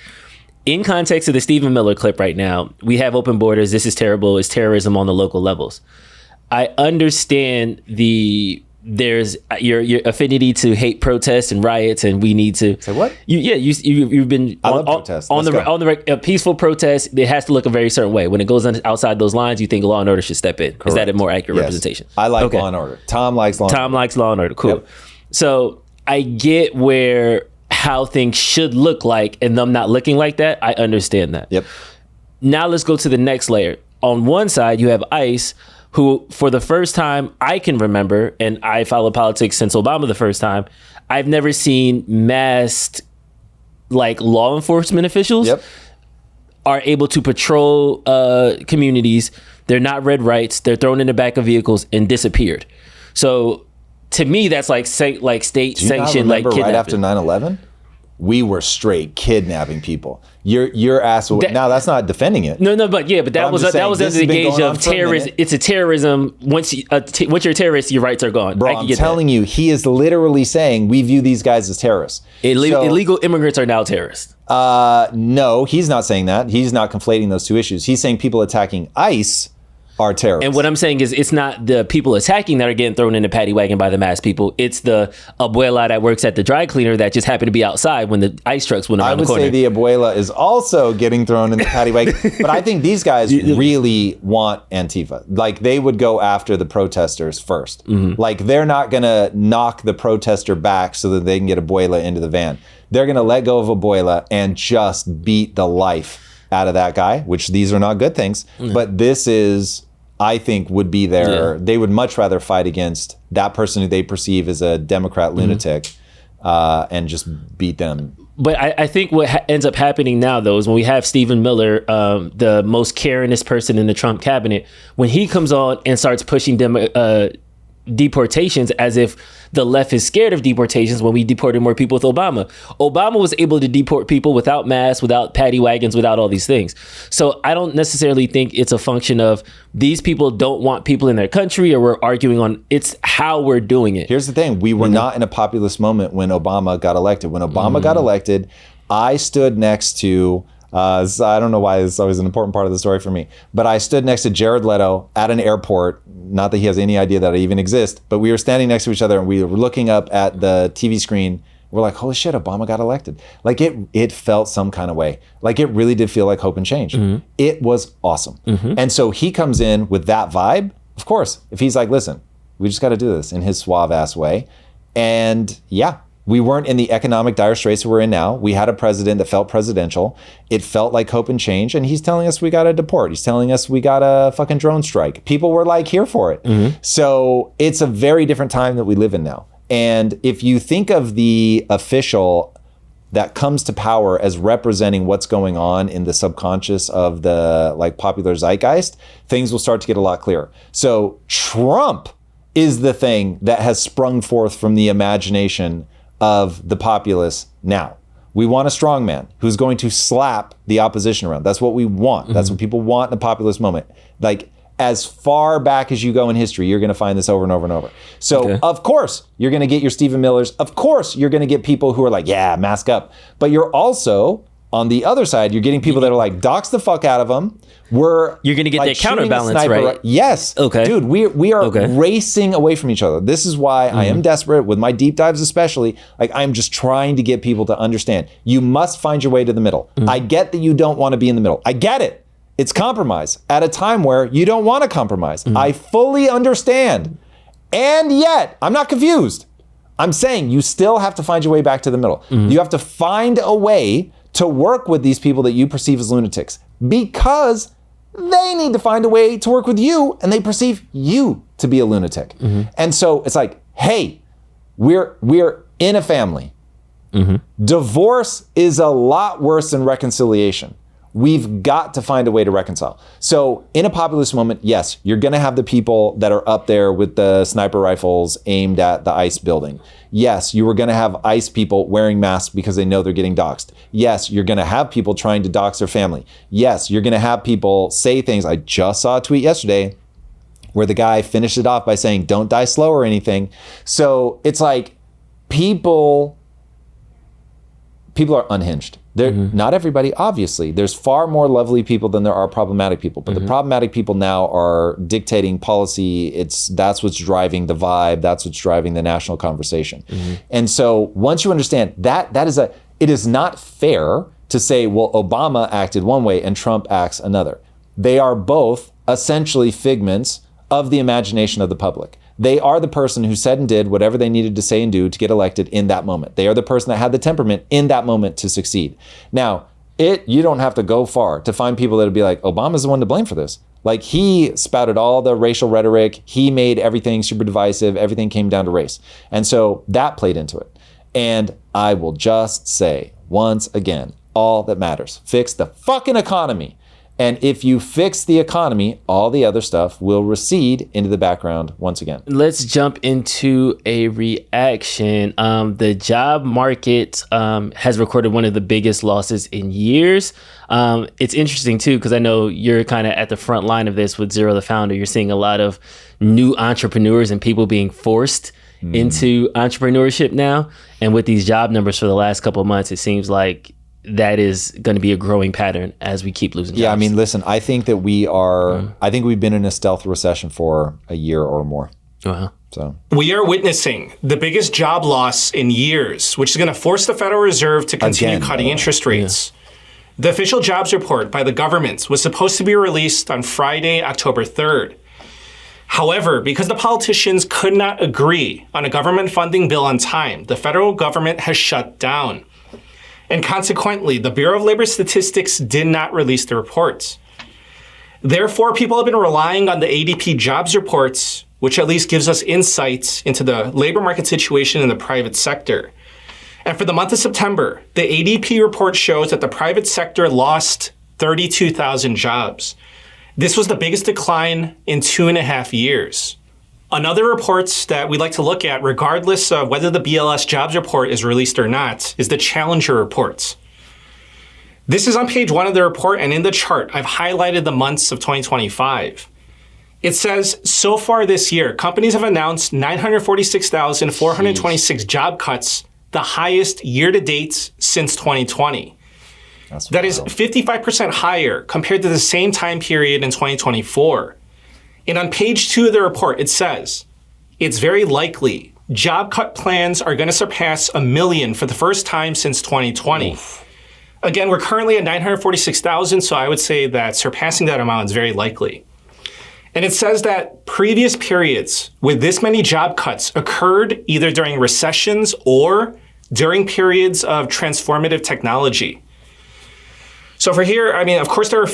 in context of the Stephen Miller clip right now, we have open borders. This is terrible. It's terrorism on the local levels. I understand there's your affinity to hate protests and riots, and we need to say what? You've been love protests. on the peaceful protest. It has to look a very certain way. When it goes outside those lines, you think law and order should step in. Correct. Is that a more accurate representation? I like law and order. Tom likes law and order. Cool. Yep. So I get how things should look like, and them not looking like that. I understand that. Yep. Now let's go to the next layer. On one side, you have ICE, who for the first time I can remember, and I follow politics since Obama the first time, I've never seen masked law enforcement officials are able to patrol communities. They're not red rights. They're thrown in the back of vehicles and disappeared. So to me, that's state sanctioned kidnapping. Right after 9/11, we were straight kidnapping people. Your ass. Now that's not defending it. No, but that was under the gauge of terrorism. It's a terrorism. Once you're a terrorist, your rights are gone. Bro, I'm telling you, he is literally saying we view these guys as terrorists. Illegal immigrants are now terrorists. No, he's not saying that. He's not conflating those two issues. He's saying people attacking ICE are terrorists. And what I'm saying is, it's not the people attacking that are getting thrown in the paddy wagon by the masked people. It's the abuela that works at the dry cleaner that just happened to be outside when the ICE trucks went around the corner. I would say the abuela is also getting thrown in the paddy wagon. But I think these guys really want Antifa. They would go after the protesters first. They're not going to knock the protester back so that they can get abuela into the van. They're going to let go of abuela and just beat the life out of that guy, which these are not good things. But this is, I think, would be they would much rather fight against that person who they perceive as a Democrat lunatic and just beat them. But I think what ends up happening now, though, is when we have Stephen Miller, the most caringest person in the Trump cabinet, when he comes on and starts pushing deportations as if the left is scared of deportations when we deported more people with Obama. Obama was able to deport people without masks, without paddy wagons, without all these things. So I don't necessarily think it's a function of these people don't want people in their country or we're arguing on it's how we're doing it. Here's the thing. We were not in a populist moment when Obama got elected. When Obama got elected, I stood next to I don't know why it's always an important part of the story for me, but I stood next to Jared Leto at an airport. Not that he has any idea that I even exist, but we were standing next to each other and we were looking up at the TV screen. We're like, holy shit, Obama got elected. Like it felt some kind of way. Like it really did feel like hope and change. It was awesome. And so he comes in with that vibe. Of course, if he's like, listen, we just got to do this in his suave ass way. And yeah, we weren't in the economic dire straits that we're in now. We had a president that felt presidential. It felt like hope and change. And he's telling us we got to deport. He's telling us we got a fucking drone strike. People were like here for it. So it's a very different time that we live in now. And if you think of the official that comes to power as representing what's going on in the subconscious of the like popular zeitgeist, things will start to get a lot clearer. So Trump is the thing that has sprung forth from the imagination of the populace now. We want a strongman who's going to slap the opposition around. That's what we want. That's what people want in a populist moment. Like as far back as you go in history, you're going to find this over and over and over. So of course, you're going to get your Stephen Millers. Of course, you're going to get people who are like, yeah, mask up. But you're also, on the other side, you're getting people that are like, dox the fuck out of them. You're going to get like that counterbalance, right? Yes. Okay. Dude, we are racing away from each other. This is why I am desperate with my deep dives, especially. Like I'm just trying to get people to understand. You must find your way to the middle. I get that you don't want to be in the middle. I get it. It's compromise at a time where you don't want to compromise. I fully understand. And yet, I'm not confused. I'm saying you still have to find your way back to the middle. You have to find a way to work with these people that you perceive as lunatics because they need to find a way to work with you and they perceive you to be a lunatic. And so it's like, hey, we're in a family. Divorce is a lot worse than reconciliation. We've got to find a way to reconcile. So in a populist moment, yes, you're going to have the people that are up there with the sniper rifles aimed at the ICE building. Yes, you are going to have ICE people wearing masks because they know they're getting doxxed. Yes, you're going to have people trying to dox their family. Yes, you're going to have people say things. I just saw a tweet yesterday where the guy finished it off by saying, don't die slow or anything. So it's like people are unhinged. Not everybody, obviously. There's far more lovely people than there are problematic people. But the problematic people now are dictating policy. That's what's driving the vibe. That's what's driving the national conversation. And so once you understand it is not fair to say, well, Obama acted one way and Trump acts another. They are both essentially figments of the imagination of the public. They are the person who said and did whatever they needed to say and do to get elected in that moment. They are the person that had the temperament in that moment to succeed. Now, you don't have to go far to find people that would be like, Obama's the one to blame for this. Like he spouted all the racial rhetoric. He made everything super divisive. Everything came down to race. And so that played into it. And I will just say once again, all that matters, fix the fucking economy. And if you fix the economy, all the other stuff will recede into the background once again. Let's jump into a reaction. The job market has recorded one of the biggest losses in years. It's interesting, too, because I know you're kind of at the front line of this with Zero the Founder. You're seeing a lot of new entrepreneurs and people being forced into entrepreneurship now. And with these job numbers for the last couple of months, it seems like that is going to be a growing pattern as we keep losing jobs. Yeah, I mean, listen, I think that I think we've been in a stealth recession for a year or more. So we are witnessing the biggest job loss in years, which is going to force the Federal Reserve to continue cutting interest rates. The official jobs report by the government was supposed to be released on Friday, October 3rd. However, because the politicians could not agree on a government funding bill on time, the federal government has shut down. And consequently, the Bureau of Labor Statistics did not release the reports. Therefore, people have been relying on the ADP jobs reports, which at least gives us insights into the labor market situation in the private sector. And for the month of September, the ADP report shows that the private sector lost 32,000 jobs. This was the biggest decline in 2.5 years. Another report that we like to look at, regardless of whether the BLS jobs report is released or not, is the Challenger report. This is on page 1 of the report, and in the chart, I've highlighted the months of 2025. It says, so far this year, companies have announced 946,426 job cuts, the highest year to date since 2020. That is 55% higher compared to the same time period in 2024. And on page 2 of the report, it says, it's very likely job cut plans are going to surpass 1 million for the first time since 2020. Oof. Again, we're currently at 946,000, so I would say that surpassing that amount is very likely. And it says that previous periods with this many job cuts occurred either during recessions or during periods of transformative technology. So for here, I mean, of course, there are...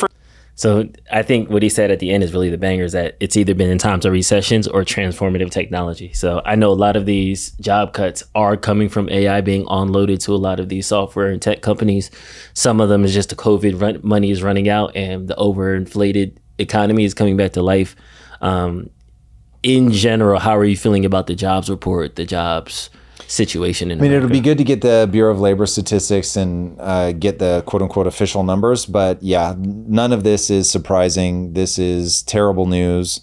So I think what he said at the end is really the banger, is that it's either been in times of recessions or transformative technology. So I know a lot of these job cuts are coming from AI being onloaded to a lot of these software and tech companies. Some of them is just the COVID money is running out and the overinflated economy is coming back to life. In general, how are you feeling about the jobs report, the jobs situation in America? It'll be good to get the Bureau of Labor statistics and get the quote unquote official numbers. But yeah, none of this is surprising. This is terrible news.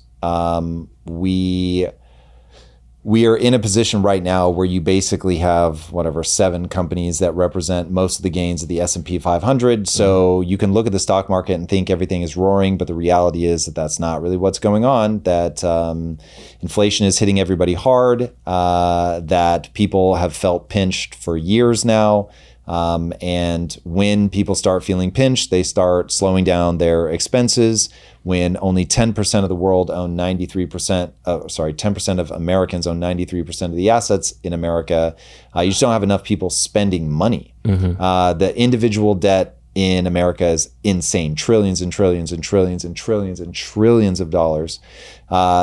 We are in a position right now where you basically have 7 companies that represent most of the gains of the S&P 500. So you can look at the stock market and think everything is roaring, but the reality is that that's not really what's going on, that inflation is hitting everybody hard, that people have felt pinched for years now. And when people start feeling pinched, they start slowing down their expenses. When only 10% of the world own 10% of Americans own 93% of the assets in America, you just don't have enough people spending money. Mm-hmm. The individual debt in America is insane, trillions and trillions and trillions and trillions and trillions of dollars.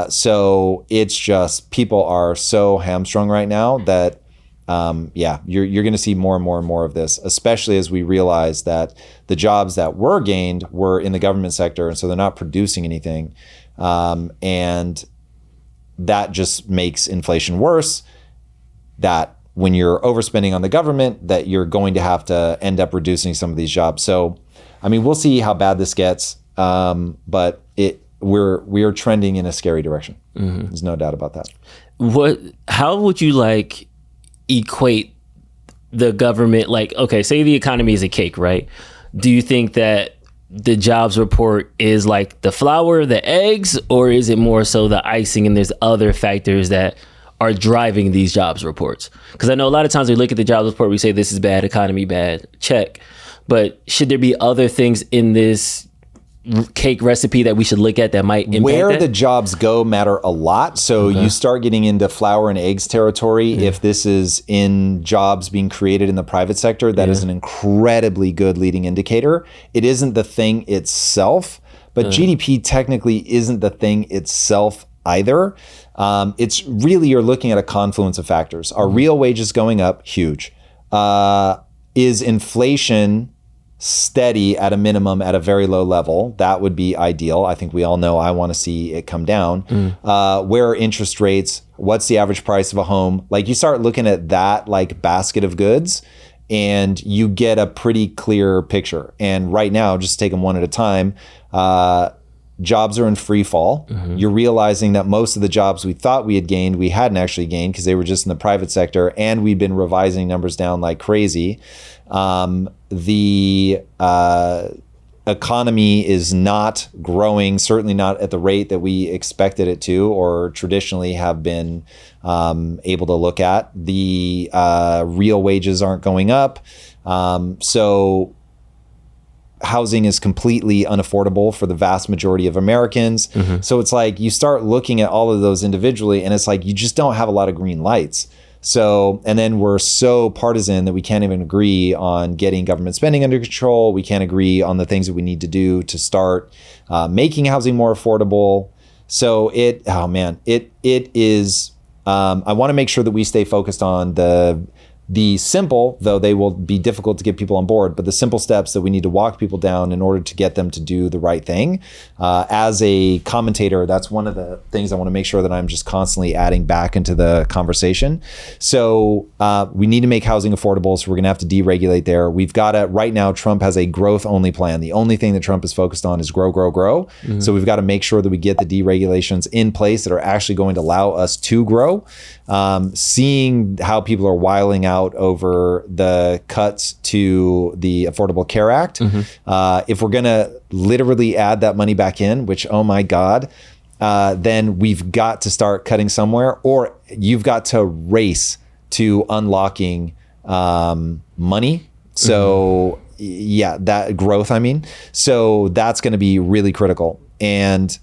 So it's just, people are so hamstrung right now that you're going to see more and more and more of this, especially as we realize that the jobs that were gained were in the government sector, and so they're not producing anything. And that just makes inflation worse, that when you're overspending on the government, that you're going to have to end up reducing some of these jobs. So, I mean, we'll see how bad this gets, but we're trending in a scary direction. Mm-hmm. There's no doubt about that. How would you equate the government, say the economy is a cake, right? Do you think that the jobs report is like the flour, the eggs, or is it more so the icing and there's other factors that are driving these jobs reports? Because I know a lot of times we look at the jobs report, we say this is bad, economy bad, check. But should there be other things in this cake recipe that we should look at that might impact where the jobs go matter a lot. So you start getting into flour and eggs territory. If this is in jobs being created in the private sector, that is an incredibly good leading indicator. It isn't the thing itself, but GDP technically isn't the thing itself either. It's really, you're looking at a confluence of factors. Are real wages going up? Huge. Is inflation steady at a minimum at a very low level? That would be ideal. I think we all know I want to see it come down. Where are interest rates? What's the average price of a home? You start looking at that basket of goods and you get a pretty clear picture. And right now, just take them one at a time, jobs are in free fall. Mm-hmm. You're realizing that most of the jobs we thought we had gained, we hadn't actually gained because they were just in the private sector, and we've been revising numbers down like crazy. The economy is not growing, certainly not at the rate that we expected it to or traditionally have been able to look at. The real wages aren't going up. So housing is completely unaffordable for the vast majority of Americans. Mm-hmm. So it's you start looking at all of those individually, and it's you just don't have a lot of green lights. So, and then we're so partisan that we can't even agree on getting government spending under control. We can't agree on the things that we need to do to start making housing more affordable. So it is, I want to make sure that we stay focused on the the simple, though they will be difficult to get people on board, but the simple steps that we need to walk people down in order to get them to do the right thing. As a commentator, that's one of the things I want to make sure that I'm just constantly adding back into the conversation. So we need to make housing affordable. So we're going to have to deregulate there. We've got to, right now, Trump has a growth only plan. The only thing that Trump is focused on is grow, grow, grow. Mm-hmm. So we've got to make sure that we get the deregulations in place that are actually going to allow us to grow. Seeing how people are wiling out over the cuts to the Affordable Care Act. Mm-hmm. If we're going to literally add that money back in, which, oh my God, then we've got to start cutting somewhere, or you've got to race to unlocking money. So yeah, that growth, I mean. So that's going to be really critical. And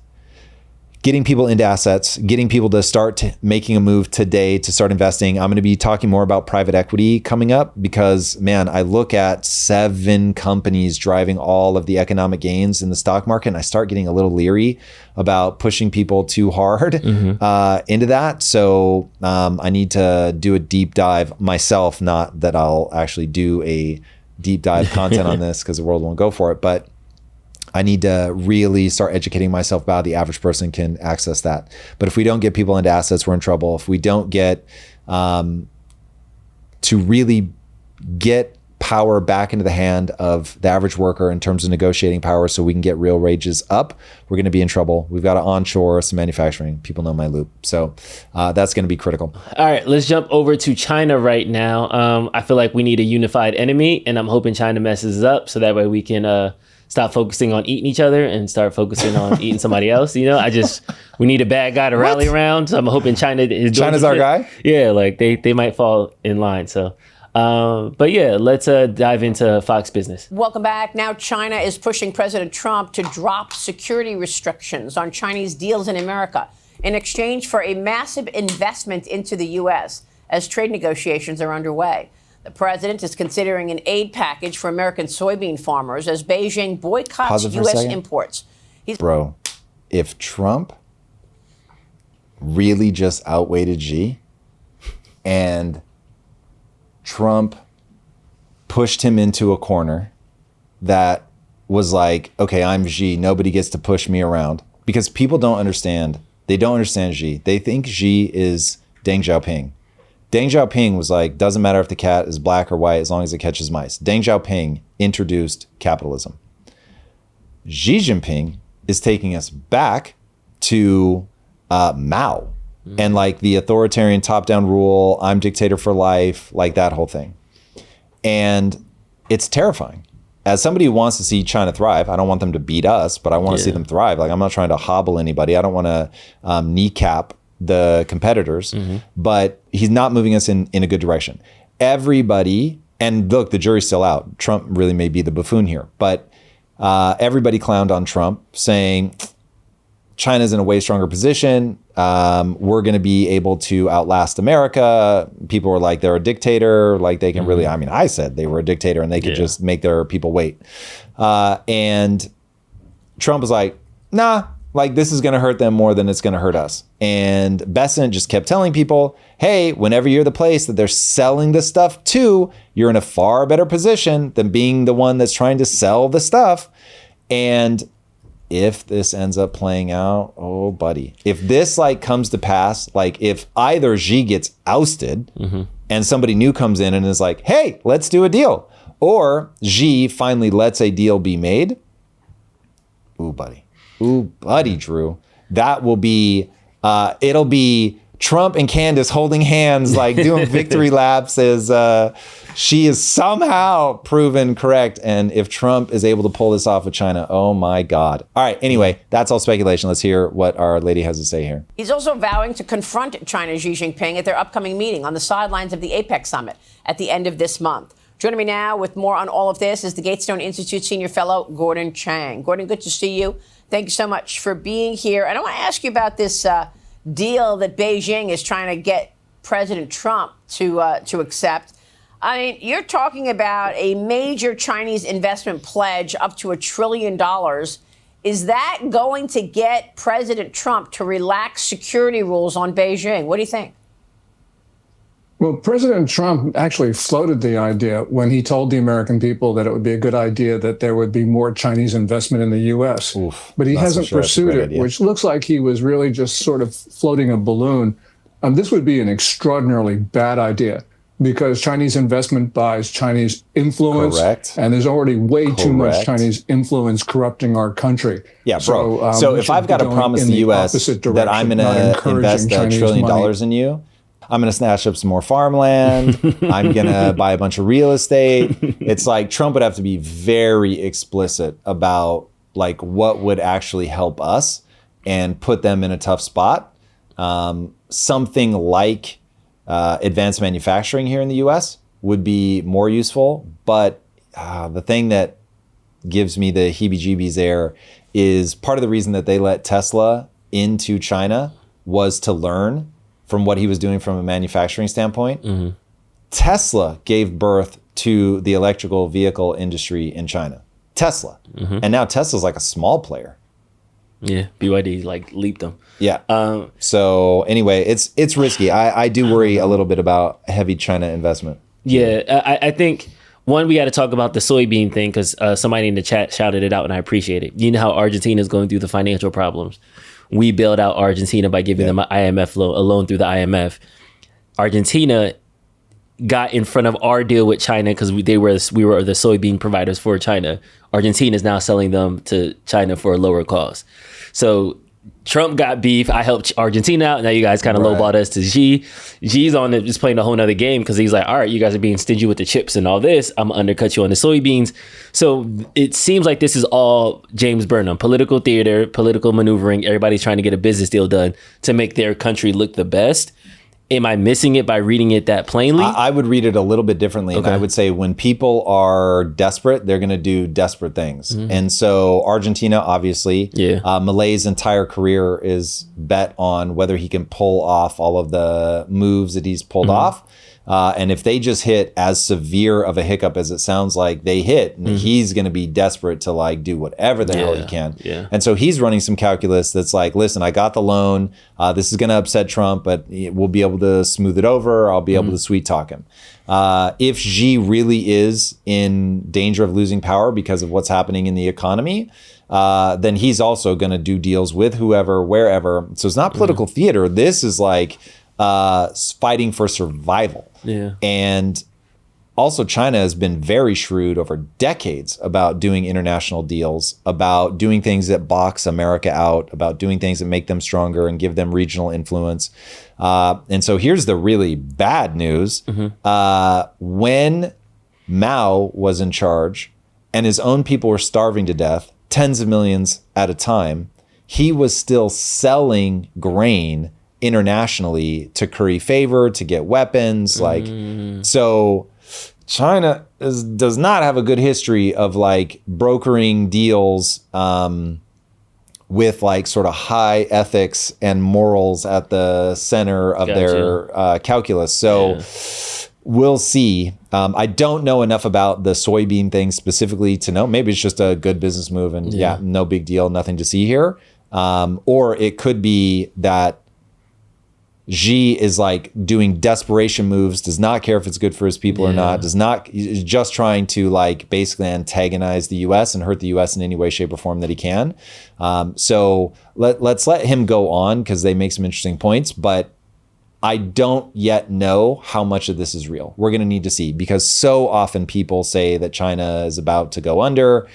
getting people into assets, getting people to start making a move today to start investing. I'm going to be talking more about private equity coming up because, man, I look at 7 companies driving all of the economic gains in the stock market, and I start getting a little leery about pushing people too hard into that. So I need to do a deep dive myself, not that I'll actually do a deep dive content on this because the world won't go for it, but I need to really start educating myself about how the average person can access that. But if we don't get people into assets, we're in trouble. If we don't get to really get power back into the hand of the average worker in terms of negotiating power so we can get real wages up, we're going to be in trouble. We've got to onshore some manufacturing. People know my loop. So that's going to be critical. All right, let's jump over to China right now. I feel like we need a unified enemy, and I'm hoping China messes up so that way we can stop focusing on eating each other and start focusing on eating somebody else. You know, we need a bad guy to rally around. So I'm hoping China's our guy? Yeah, like they might fall in line. So, but yeah, let's dive into Fox Business. Welcome back. Now China is pushing President Trump to drop security restrictions on Chinese deals in America in exchange for a massive investment into the U.S. as trade negotiations are underway. The president is considering an aid package for American soybean farmers as Beijing boycotts U.S. imports. Bro, if Trump really just outweighed Xi and Trump pushed him into a corner that was like, okay, I'm Xi, nobody gets to push me around. Because people don't understand. They don't understand Xi. They think Xi is Deng Xiaoping. Deng Xiaoping was like, doesn't matter if the cat is black or white as long as it catches mice. Deng Xiaoping introduced capitalism. Xi Jinping is taking us back to Mao and like the authoritarian top-down rule, I'm dictator for life, like that whole thing. And it's terrifying. As somebody who wants to see China thrive, I don't want them to beat us, but I want to see them thrive. Like I'm not trying to hobble anybody. I don't want to kneecap the competitors, but he's not moving us in a good direction. Everybody, and look, the jury's still out. Trump really may be the buffoon here, but everybody clowned on Trump saying China's in a way stronger position. We're going to be able to outlast America. People were like, they're a dictator. Like they can really, I mean, I said they were a dictator and they could just make their people wait. And Trump was like, nah, like this is going to hurt them more than it's going to hurt us. And Bessent just kept telling people, hey, whenever you're the place that they're selling the stuff to, you're in a far better position than being the one that's trying to sell the stuff. And if this ends up playing out, oh buddy, if this like comes to pass, like if either Xi gets ousted and somebody new comes in and is like, hey, let's do a deal, or Xi finally lets a deal be made, ooh buddy, Drew, that will be, it'll be Trump and Candace holding hands, like doing victory laps as she is somehow proven correct. And if Trump is able to pull this off with China, oh my God. All right, anyway, that's all speculation. Let's hear what our lady has to say here. He's also vowing to confront China's Xi Jinping at their upcoming meeting on the sidelines of the APEC summit at the end of this month. Joining me now with more on all of this is the Gatestone Institute Senior Fellow, Gordon Chang. Gordon, good to see you. Thank you so much for being here. And I want to ask you about this deal that Beijing is trying to get President Trump to accept. I mean, you're talking about a major Chinese investment pledge up to $1 trillion. Is that going to get President Trump to relax security rules on Beijing? What do you think? Well, President Trump actually floated the idea when he told the American people that it would be a good idea that there would be more Chinese investment in the U.S. But he hasn't pursued it, which looks like he was really just sort of floating a balloon. This would be an extraordinarily bad idea because Chinese investment buys Chinese influence. Correct. And there's already way too much Chinese influence corrupting our country. Yeah, bro. So if I've got to promise the U.S. that I'm going to invest $1 trillion in you, I'm going to snatch up some more farmland. I'm going to buy a bunch of real estate. It's like Trump would have to be very explicit about like what would actually help us and put them in a tough spot. Something like advanced manufacturing here in the U.S. would be more useful. But the thing that gives me the heebie-jeebies there is part of the reason that they let Tesla into China was to learn from what he was doing from a manufacturing standpoint. Mm-hmm. Tesla gave birth to the electrical vehicle industry in China. Tesla. Mm-hmm. And now Tesla's like a small player. Yeah, BYD like leaped them. Yeah. So anyway, it's risky. I do worry a little bit about heavy China investment. Yeah, I think, one, we got to talk about the soybean thing because somebody in the chat shouted it out and I appreciate it. You know how Argentina is going through the financial problems. We bailed out Argentina by giving them an IMF loan, a loan through the IMF. Argentina got in front of our deal with China because we were the soybean providers for China. Argentina is now selling them to China for a lower cost. So Trump got beef. I helped Argentina out. Now you guys kind of lowballed us to Xi. Xi's on it, just playing a whole nother game because he's like, all right, you guys are being stingy with the chips and all this. I'm going to undercut you on the soybeans. So it seems like this is all James Burnham, political theater, political maneuvering. Everybody's trying to get a business deal done to make their country look the best. Am I missing it by reading it that plainly? I would read it a little bit differently. Okay. And I would say when people are desperate, they're going to do desperate things. Mm-hmm. And so Argentina, obviously, Malay's entire career is bet on whether he can pull off all of the moves that he's pulled off. And if they just hit as severe of a hiccup as it sounds like they hit, he's going to be desperate to like do whatever the hell he can. Yeah. And so he's running some calculus that's like, listen, I got the loan. This is going to upset Trump, but we'll be able to smooth it over. I'll be able to sweet talk him. If Xi really is in danger of losing power because of what's happening in the economy, then he's also going to do deals with whoever, wherever. So it's not political theater. This is like fighting for survival. Yeah. And also China has been very shrewd over decades about doing international deals, about doing things that box America out, about doing things that make them stronger and give them regional influence. And so here's the really bad news. When Mao was in charge and his own people were starving to death, tens of millions at a time, he was still selling grain internationally to curry favor, to get weapons. So China does not have a good history of like brokering deals with like sort of high ethics and morals at the center of their calculus. So we'll see. I don't know enough about the soybean thing specifically to know. Maybe it's just a good business move and no big deal, nothing to see here. Or it could be that Xi is like doing desperation moves, does not care if it's good for his people or not, is just trying to like basically antagonize the US and hurt the US in any way, shape, or form that he can. So let's let him go on because they make some interesting points, but I don't yet know how much of this is real. We're going to need to see because so often people say that China is about to go under.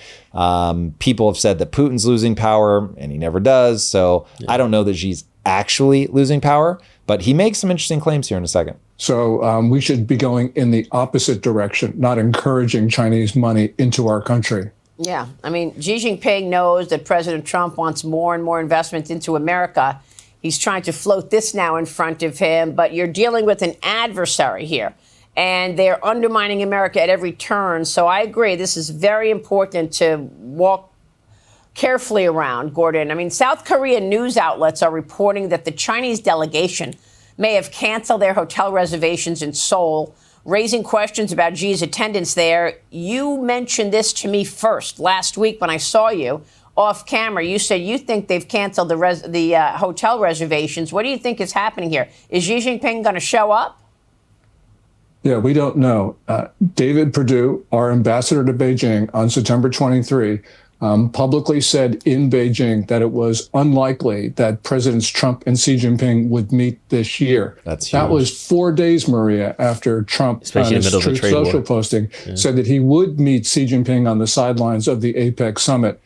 People have said that Putin's losing power and he never does. So I don't know that Xi's actually losing power, but he makes some interesting claims here in a second. So we should be going in the opposite direction, not encouraging Chinese money into our country. Yeah. I mean, Xi Jinping knows that President Trump wants more and more investment into America. He's trying to float this now in front of him, but you're dealing with an adversary here, and they're undermining America at every turn. So I agree. This is very important to walk carefully around, Gordon. I mean, South Korean news outlets are reporting that the Chinese delegation may have canceled their hotel reservations in Seoul, raising questions about Xi's attendance there. You mentioned this to me first last week when I saw you off camera. You said you think they've canceled the hotel reservations. What do you think is happening here? Is Xi Jinping going to show up? Yeah, we don't know. David Perdue, our ambassador to Beijing on September 23, publicly said in Beijing that it was unlikely that Presidents Trump and Xi Jinping would meet this year. That's huge. That was 4 days, Maria, after Trump on his Truth Social posting said that he would meet Xi Jinping on the sidelines of the APEC summit.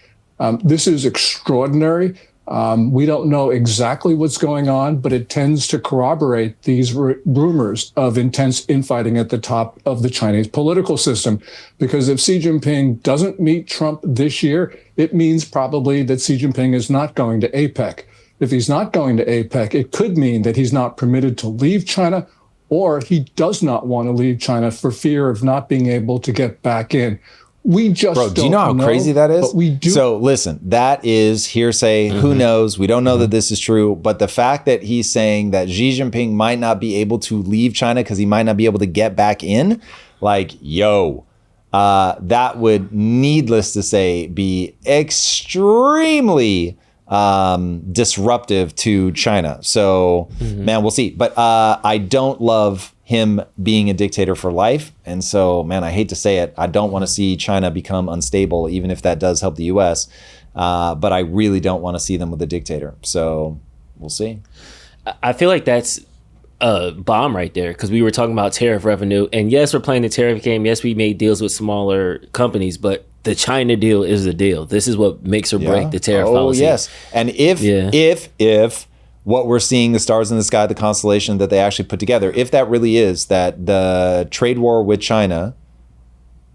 This is extraordinary. We don't know exactly what's going on, but it tends to corroborate these rumors of intense infighting at the top of the Chinese political system. Because if Xi Jinping doesn't meet Trump this year, it means probably that Xi Jinping is not going to APEC. If he's not going to APEC, it could mean that he's not permitted to leave China, or he does not want to leave China for fear of not being able to get back in. We just don't know. Do you know how crazy that is? But we do. So listen, that is hearsay. Who knows? We don't know that this is true. But the fact that he's saying that Xi Jinping might not be able to leave China because he might not be able to get back in, like, that would, needless to say, be extremely disruptive to China. So, man, we'll see. But I don't love him being a dictator for life. And so, man, I hate to say it, I don't want to see China become unstable, even if that does help the US. But I really don't want to see them with a dictator. So we'll see. I feel like that's a bomb right there, because we were talking about tariff revenue. And yes, we're playing the tariff game. Yes, we made deals with smaller companies, but the China deal is the deal. This is what makes or break the tariff policy. Oh, yes. And if what we're seeing, the stars in the sky, the constellation that they actually put together, if that really is that the trade war with China,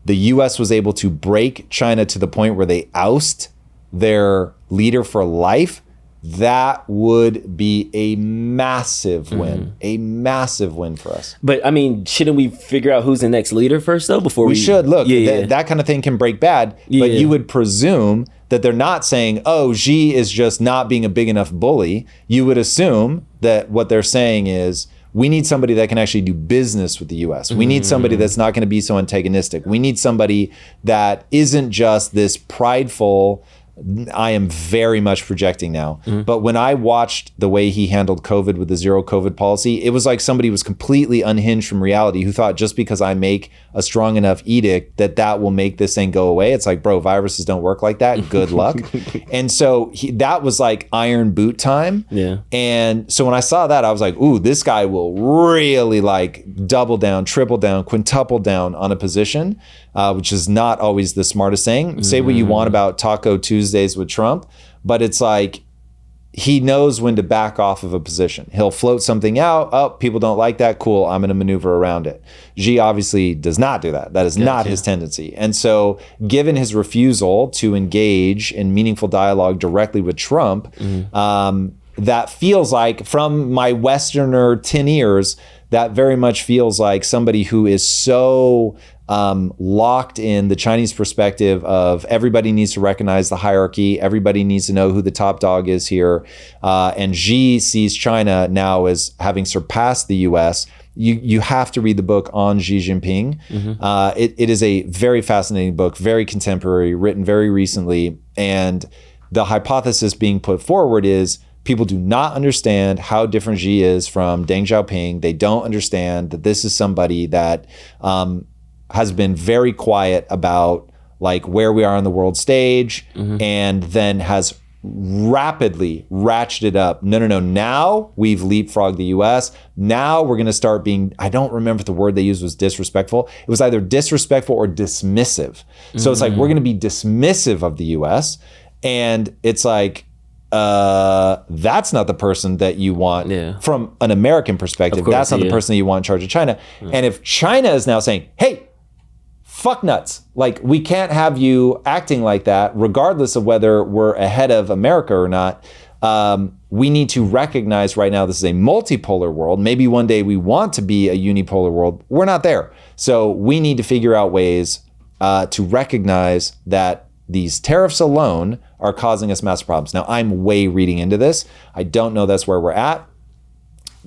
the U.S. was able to break China to the point where they oust their leader for life, that would be a massive win, a massive win for us. But I mean, shouldn't we figure out who's the next leader first, though, before we should? Look, that kind of thing can break bad, but you would presume that they're not saying, oh, Xi is just not being a big enough bully. You would assume that what they're saying is, we need somebody that can actually do business with the U.S. We need somebody that's not going to be so antagonistic. We need somebody that isn't just this prideful, I am very much projecting now. But when I watched the way he handled COVID with the zero COVID policy, it was like somebody was completely unhinged from reality, who thought just because I make a strong enough edict that will make this thing go away. It's like, bro, viruses don't work like that. Good luck. And so that was like iron boot time. Yeah. And so when I saw that, I was like, ooh, this guy will really like double down, triple down, quintuple down on a position, which is not always the smartest thing. Say what you want about Taco Tuesdays with Trump, but it's like, he knows when to back off of a position. He'll float something out. Oh, people don't like that. Cool. I'm going to maneuver around it. Xi obviously does not do that. That is not his tendency. And so given his refusal to engage in meaningful dialogue directly with Trump, that feels like, from my Westerner tin ears, that very much feels like somebody who is so locked in the Chinese perspective of everybody needs to recognize the hierarchy, everybody needs to know who the top dog is here, and Xi sees China now as having surpassed the US. You have to read the book on Xi Jinping. It is a very fascinating book, very contemporary, written very recently, and the hypothesis being put forward is people do not understand how different Xi is from Deng Xiaoping. They don't understand that this is somebody that has been very quiet about like where we are on the world stage, and then has rapidly ratcheted up. No. Now we've leapfrogged the US. Now we're going to start being, I don't remember if the word they used was disrespectful. It was either disrespectful or dismissive. So it's like, we're going to be dismissive of the US. And it's like, that's not the person that you want from an American perspective. That's not the person that you want in charge of China. And if China is now saying, hey, fuck nuts, like we can't have you acting like that, regardless of whether we're ahead of America or not. We need to recognize right now this is a multipolar world. Maybe one day we want to be a unipolar world. We're not there. So we need to figure out ways to recognize that these tariffs alone are causing us massive problems. Now, I'm way reading into this. I don't know that's where we're at.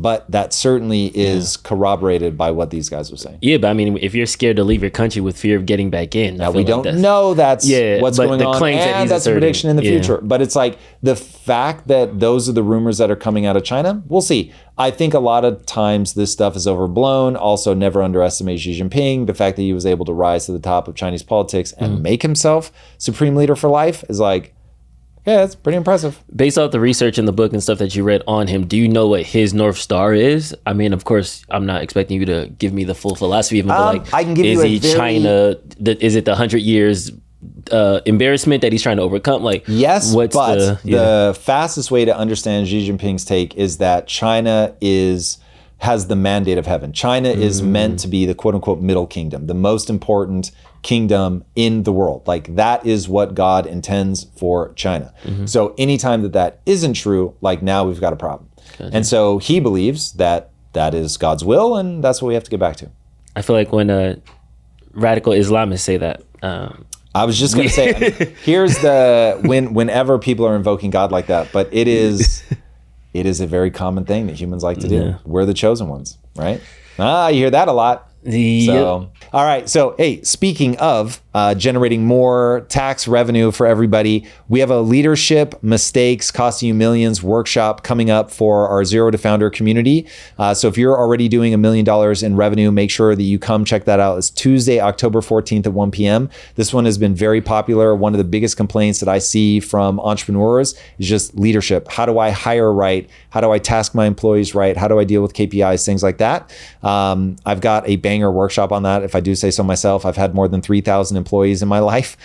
But that certainly is corroborated by what these guys are saying. Yeah, but I mean, if you're scared to leave your country with fear of getting back in, now we don't know that's what's going on, and that's a prediction in the future. But it's like the fact that those are the rumors that are coming out of China, we'll see. I think a lot of times this stuff is overblown. Also, never underestimate Xi Jinping. The fact that he was able to rise to the top of Chinese politics and make himself supreme leader for life is like, yeah, it's pretty impressive. Based off the research in the book and stuff that you read on him, do you know what his North Star is? I mean, of course, I'm not expecting you to give me the full philosophy of him, but like, I can give is you he China? Is it the 100 years embarrassment that he's trying to overcome? Like, yes, what's but the fastest way to understand Xi Jinping's take is that China has the mandate of heaven. China is meant to be the quote unquote middle kingdom, the most important kingdom in the world. Like that is what God intends for China. So anytime that isn't true, like now we've got a problem. Gotcha. And so he believes that that is God's will, and that's what we have to get back to. I feel like when radical Islamists say that. I was just going to say, I mean, here's whenever people are invoking God like that, but it is a very common thing that humans like to do. Yeah. We're the chosen ones, right? You hear that a lot. So, all right. So, hey, speaking of generating more tax revenue for everybody, we have a leadership mistakes costing you millions workshop coming up for our Zero to Founder community. So if you're already doing $1 million in revenue, make sure that you come check that out. It's Tuesday, October 14th at 1 p.m. This one has been very popular. One of the biggest complaints that I see from entrepreneurs is just leadership. How do I hire right? How do I task my employees right? How do I deal with KPIs, things like that? I've got a banger workshop on that. If I do say so myself, I've had more than 3,000 employees in my life.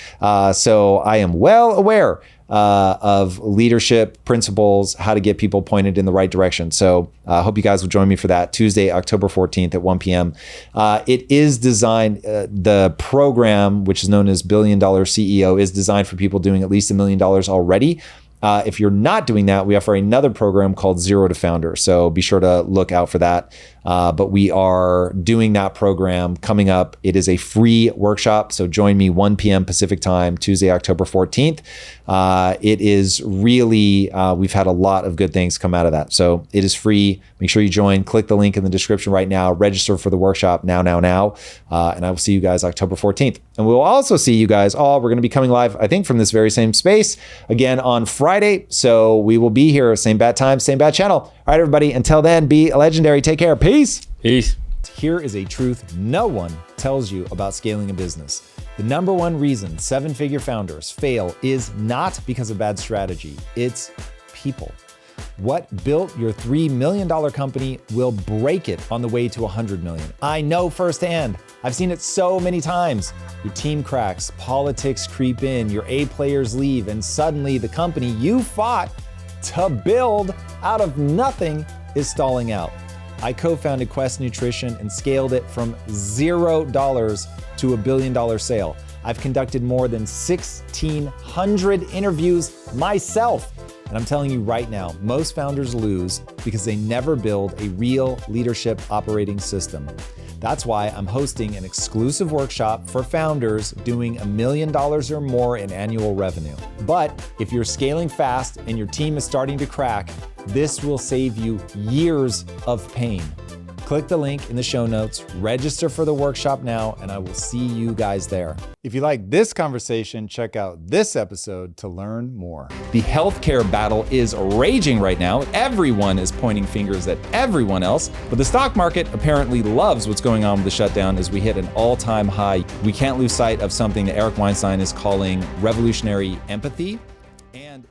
So I am well aware of leadership principles, how to get people pointed in the right direction. So I hope you guys will join me for that Tuesday, October 14th at 1 p.m. It is designed, the program, which is known as $1 Billion CEO, is designed for people doing at least $1 million already. If you're not doing that, we offer another program called Zero to Founder. So be sure to look out for that. But we are doing that program coming up. It is a free workshop. So join me 1 p.m. Pacific time, Tuesday, October 14th. It is really, we've had a lot of good things come out of that. So it is free. Make sure you join. Click the link in the description right now. Register for the workshop now. And I will see you guys October 14th. And we'll also see you guys all. We're going to be coming live, I think, from this very same space again on Friday. So we will be here, same bad time, same bad channel. All right, everybody. Until then, be legendary. Take care. Peace. Peace. Here is a truth no one tells you about scaling a business. The number one reason seven-figure founders fail is not because of bad strategy. It's people. What built your $3 million company will break it on the way to $100 million. I know firsthand. I've seen it so many times. Your team cracks, politics creep in, your A players leave, and suddenly the company you fought to build out of nothing is stalling out. I co-founded Quest Nutrition and scaled it from $0 to $1 billion sale. I've conducted more than 1,600 interviews myself. And I'm telling you right now, most founders lose because they never build a real leadership operating system. That's why I'm hosting an exclusive workshop for founders doing $1 million or more in annual revenue. But if you're scaling fast and your team is starting to crack, this will save you years of pain. Click the link in the show notes, register for the workshop now, and I will see you guys there. If you like this conversation, check out this episode to learn more. The healthcare battle is raging right now. Everyone is pointing fingers at everyone else, but the stock market apparently loves what's going on with the shutdown as we hit an all-time high. We can't lose sight of something that Eric Weinstein is calling revolutionary empathy. And